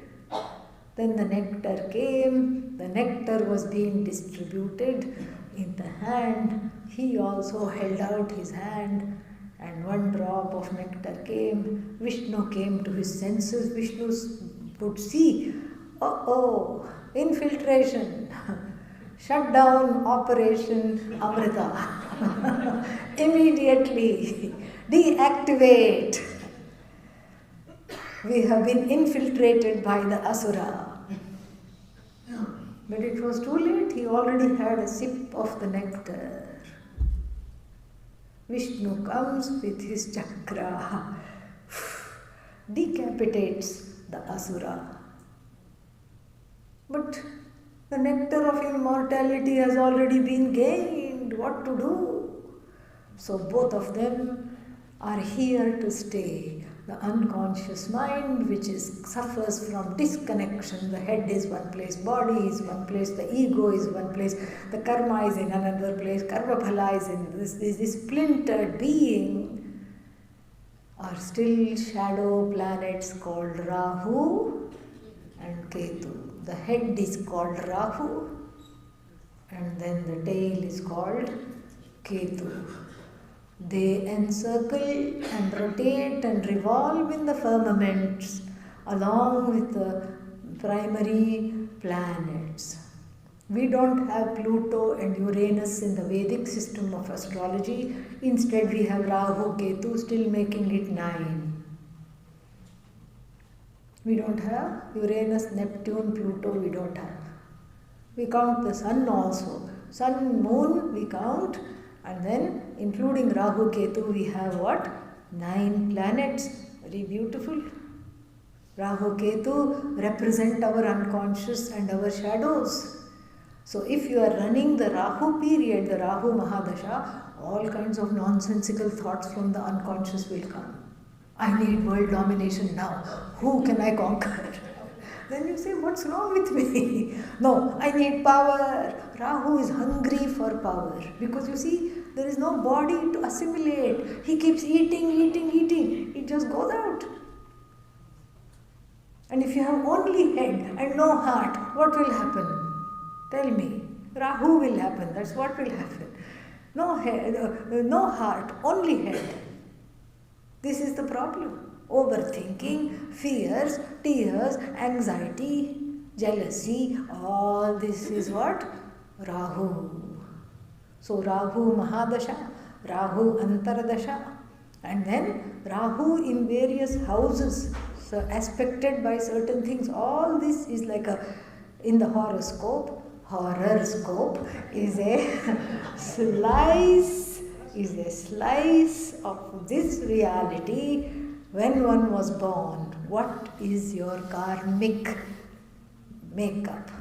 Then the nectar came, the nectar was being distributed in the hand. He also held out his hand and one drop of nectar came. Vishnu came to his senses. Vishnu would see, infiltration. Shut down Operation Amrita. Immediately deactivate. We have been infiltrated by the Asura. But it was too late, he already had a sip of the nectar. Vishnu comes with his chakra, decapitates the Asura. But the nectar of immortality has already been gained. What to do? So both of them are here to stay. The unconscious mind, which suffers from disconnection. The head is one place, body is one place, the ego is one place, the karma is in another place, karma phala is in this splintered being, are still shadow planets called Rahu and Ketu. The head is called Rahu and then the tail is called Ketu. They encircle and rotate and revolve in the firmaments along with the primary planets. We don't have Pluto and Uranus in the Vedic system of astrology. Instead we have Rahu, Ketu, still making it 9. We don't have Uranus, Neptune, Pluto, we don't have. We count the sun also. Sun, moon we count, and then including Rahu, Ketu we have what? 9 planets. Very beautiful. Rahu, Ketu represent our unconscious and our shadows. So if you are running the Rahu period, the Rahu Mahadasha, all kinds of nonsensical thoughts from the unconscious will come. I need world domination now. Who can I conquer? Then you say, what's wrong with me? No, I need power. Rahu is hungry for power. Because you see, there is no body to assimilate. He keeps eating. It just goes out. And if you have only head and no heart, what will happen? Tell me. Rahu will happen. That's what will happen. No head, no heart, only head. This is the problem. Overthinking, fears, tears, anxiety, jealousy, all this is what? Rahu. So Rahu Mahadasha, Rahu Antaradasha, and then Rahu in various houses, so aspected by certain things. All this is like in the horoscope is a slice of this reality when one was born. What is your karmic makeup?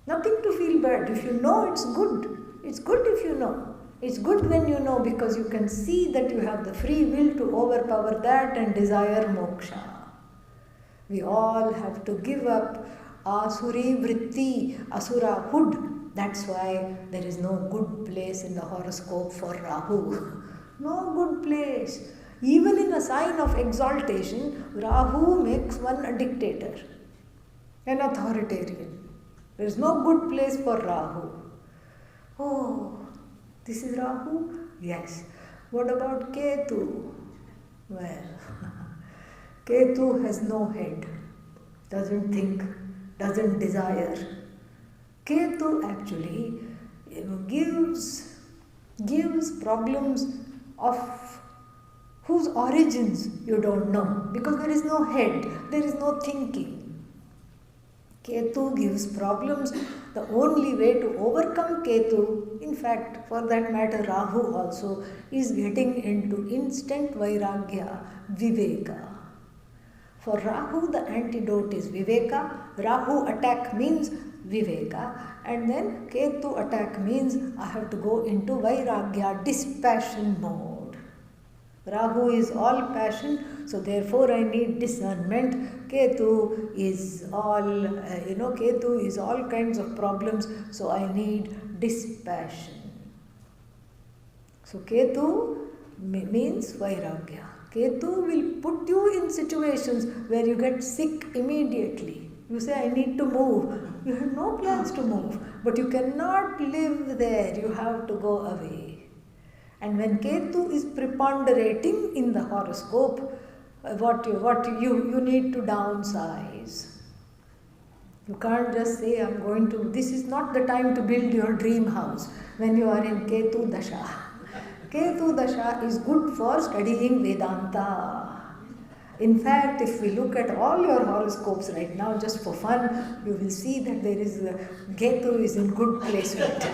Nothing to feel bad. If you know, it's good. It's good if you know. It's good when you know, because you can see that you have the free will to overpower that and desire moksha. We all have to give up asuri vritti, asurahood. That's why there is no good place in the horoscope for Rahu. No good place. Even in a sign of exaltation, Rahu makes one a dictator, an authoritarian. There is no good place for Rahu. Oh, this is Rahu? Yes. What about Ketu? Well, Ketu has no head, doesn't think, doesn't desire. Ketu actually gives problems of whose origins you don't know, because there is no head, there is no thinking. Ketu gives problems. The only way to overcome Ketu, in fact, for that matter, Rahu also, is getting into instant Vairagya, Viveka. For Rahu, the antidote is Viveka. Rahu attack means Viveka. And then Ketu attack means I have to go into Vairagya, dispassion mode. Rahu is all passion, so therefore I need discernment. Ketu is all, Ketu is all kinds of problems, so I need dispassion. So Ketu means Vairagya. Ketu will put you in situations where you get sick immediately. You say, I need to move. You have no plans to move, but you cannot live there. You have to go away. And when Ketu is preponderating in the horoscope, you need to downsize. You can't just say, I'm going to, this is not the time to build your dream house when you are in Ketu Dasha. Ketu Dasha is good for studying Vedanta. In fact, if we look at all your horoscopes right now, just for fun, you will see that there is Ketu is in good placement.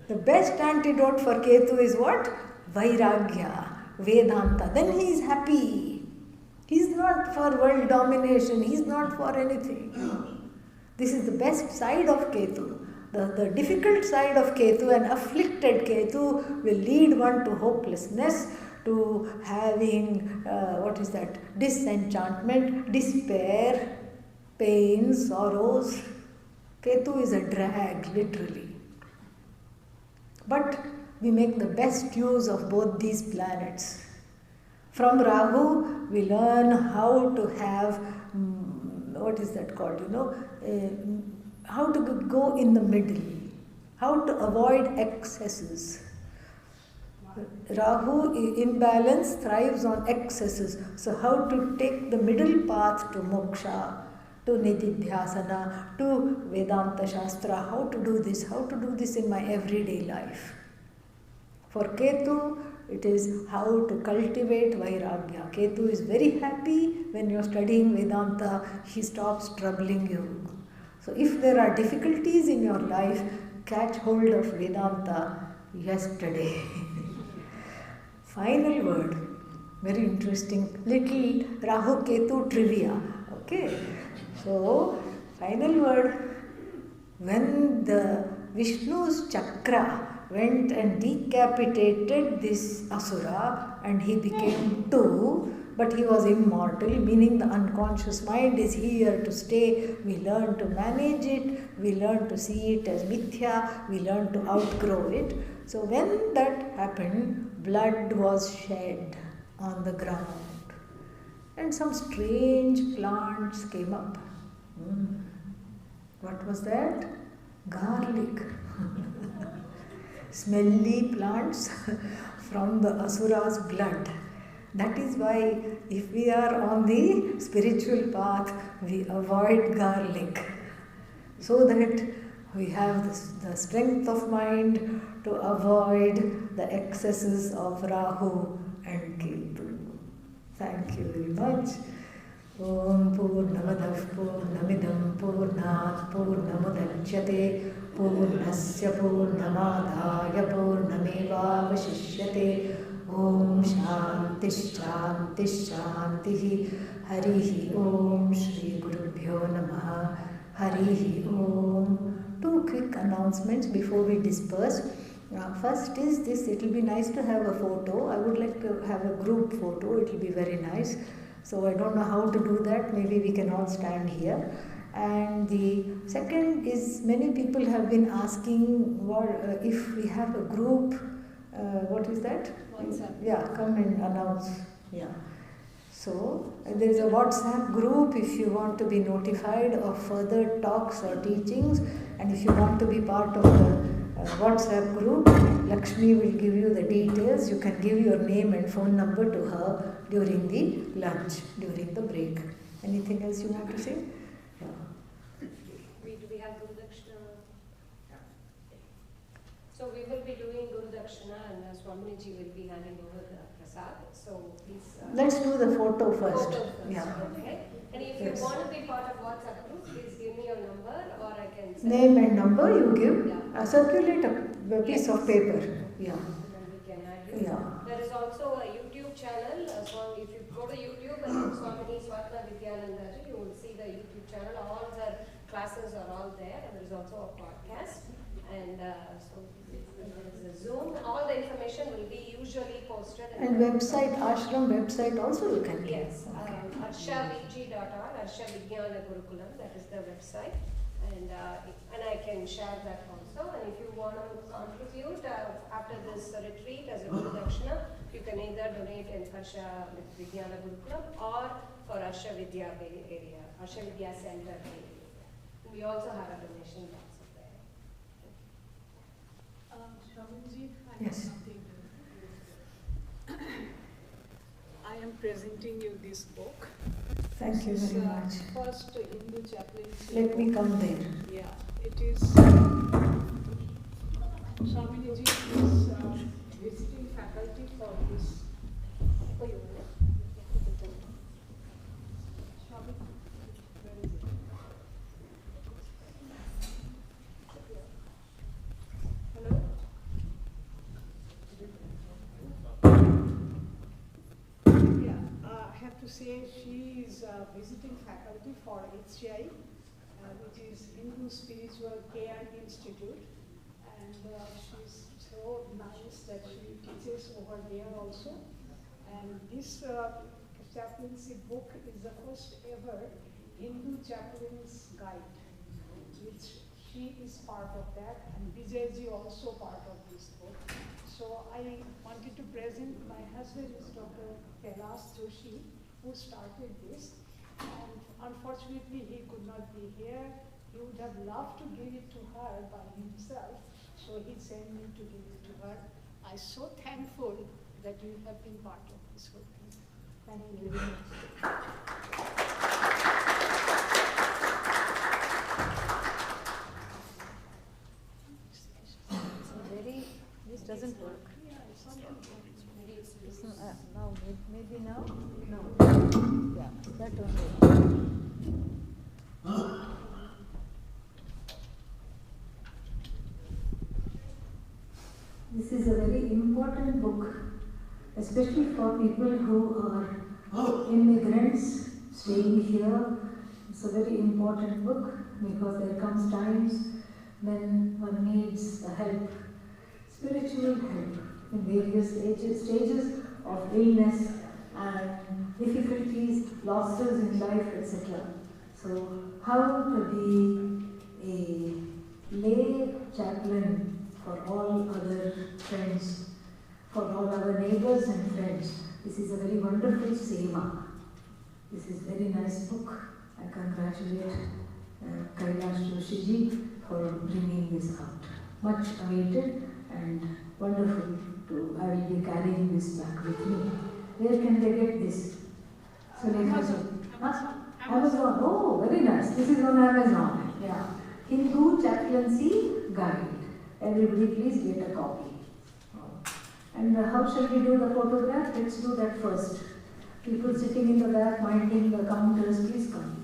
The best antidote for Ketu is what? Vairagya, Vedanta. Then he is happy. He is not for world domination. He is not for anything. This is the best side of Ketu. The difficult side of Ketu, an afflicted Ketu, will lead one to hopelessness, to having, disenchantment, despair, pain, sorrows. Ketu is a drag, literally. But we make the best use of both these planets. From Rahu, we learn how to have, how to go in the middle, how to avoid excesses. Rahu in balance thrives on excesses. So how to take the middle path to moksha, to nididhyasana, to Vedanta Shastra, how to do this in my everyday life. For Ketu, it is how to cultivate Vairagya. Ketu is very happy when you are studying Vedanta, he stops troubling you. So if there are difficulties in your life, catch hold of Vedanta yesterday. Final word, very interesting, little Rahu Ketu trivia. Okay, so final word, when the Vishnu's chakra went and decapitated this Asura and he became two, but he was immortal, meaning the unconscious mind is here to stay. We learn to manage it, we learn to see it as mithya, we learn to outgrow it. So when that happened, blood was shed on the ground and some strange plants came up. What was that? Garlic. Smelly plants from the Asura's blood. That is why if we are on the spiritual path, we avoid garlic so that we have the strength of mind to avoid the excesses of Rahu and Ketu. Thank you very much. Om Purnamadah Purnamidam Purnat Purnamudachyate Purnasya Purnamadaya Purnamevavashishyate. Om Shanti Shanti Shanti. Harihi Om Shri Gurubhyo Namaha. Harihi Om. Two quick announcements before we disperse. First is this, it will be nice to have a photo. I would like to have a group photo, it will be very nice. So I don't know how to do that, maybe we can all stand here. And the second is, many people have been asking if we have a group, what is that? WhatsApp. Yeah, come and announce. Yeah. So there is a WhatsApp group if you want to be notified of further talks or teachings, and if you want to be part of the WhatsApp group, Lakshmi will give you the details. You can give your name and phone number to her during the lunch, during the break. Anything else you want to say? Yeah. Do we have Guru Dakshina? So we will be doing Guru Dakshina and Swaminiji will be handing over the prasad. So please. Let's do the photo first. Photo first. Yeah. Okay. And if you want to be part of WhatsApp group, please give me your number or I can send Name and number you give. Yeah. Circulate a piece of paper. Yeah. And then we can add you. Yeah. There is also a YouTube channel. So if you go to YouTube and Swamini Sadhana Vidyanandaji, you will see the YouTube channel. All the classes are all there. And there is also a podcast. And so there is a Zoom. All the information will be usually posted. And website, ashram website also you can give. Yes, arshavg.org, Arsha Vijnana Gurukulam, that is the website. And I can share that also. And if you want to contribute after this retreat as a Guru Dakshina, you can either donate in Arsha Vijnana Gurukulam or for Arsha Vidya area, Arsha Vidya Center area. We also have a donation box there. Swaminiji, I have Yes. something to I am presenting you this book. Thank you very much. First Hindu chaplaincy. Let me come there. Yeah, it is Swaminiji is visiting faculty for this. Swami, where is it? Hello? Yeah, I have to say she is visiting faculty for HCI, which is Hindu Spiritual Care Institute, and she's so nice that she teaches over there also. And this chaplaincy book is the first ever Hindu chaplain's guide, which she is part of that, and Vijayji also part of this book. So I wanted to present, my husband is Dr. Kailash Joshi, who started this, and unfortunately he could not be here. He would have loved to give it to her by himself, so he sent me to give it to her. I'm so thankful that you have been part of this whole thing. Thank you very much. This doesn't work. Yeah, it's something. Now, maybe now? No. Yeah, that only. This is a very important book, especially for people who are immigrants staying here. It's a very important book because there comes times when one needs the help, spiritual help in various stages of illness and difficulties, losses in life, etc. So, how to be a lay chaplain for all other friends, for all our neighbors and friends. This is a very wonderful seva. This is a very nice book. I congratulate Kailash Joshiji for bringing this out. Much awaited and wonderful. I will be carrying this back with me. Where can they get this? So Amazon. Amazon. Oh, very nice. This is on Amazon. Yeah. Hindu Chaplaincy Guide. Everybody please get a copy. And how shall we do the photograph? Let's do that first. People sitting in the back minding the counters, please come.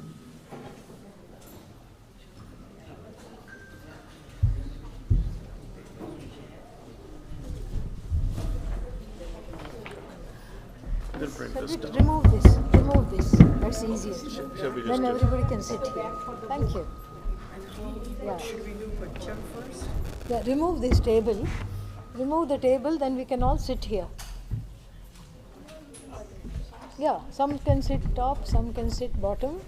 Remove this. That's easy. Then everybody can sit here. Thank you. Yeah. Should we do picture first? Yeah, remove this table. Remove the table, then we can all sit here. Yeah, some can sit top, some can sit bottom.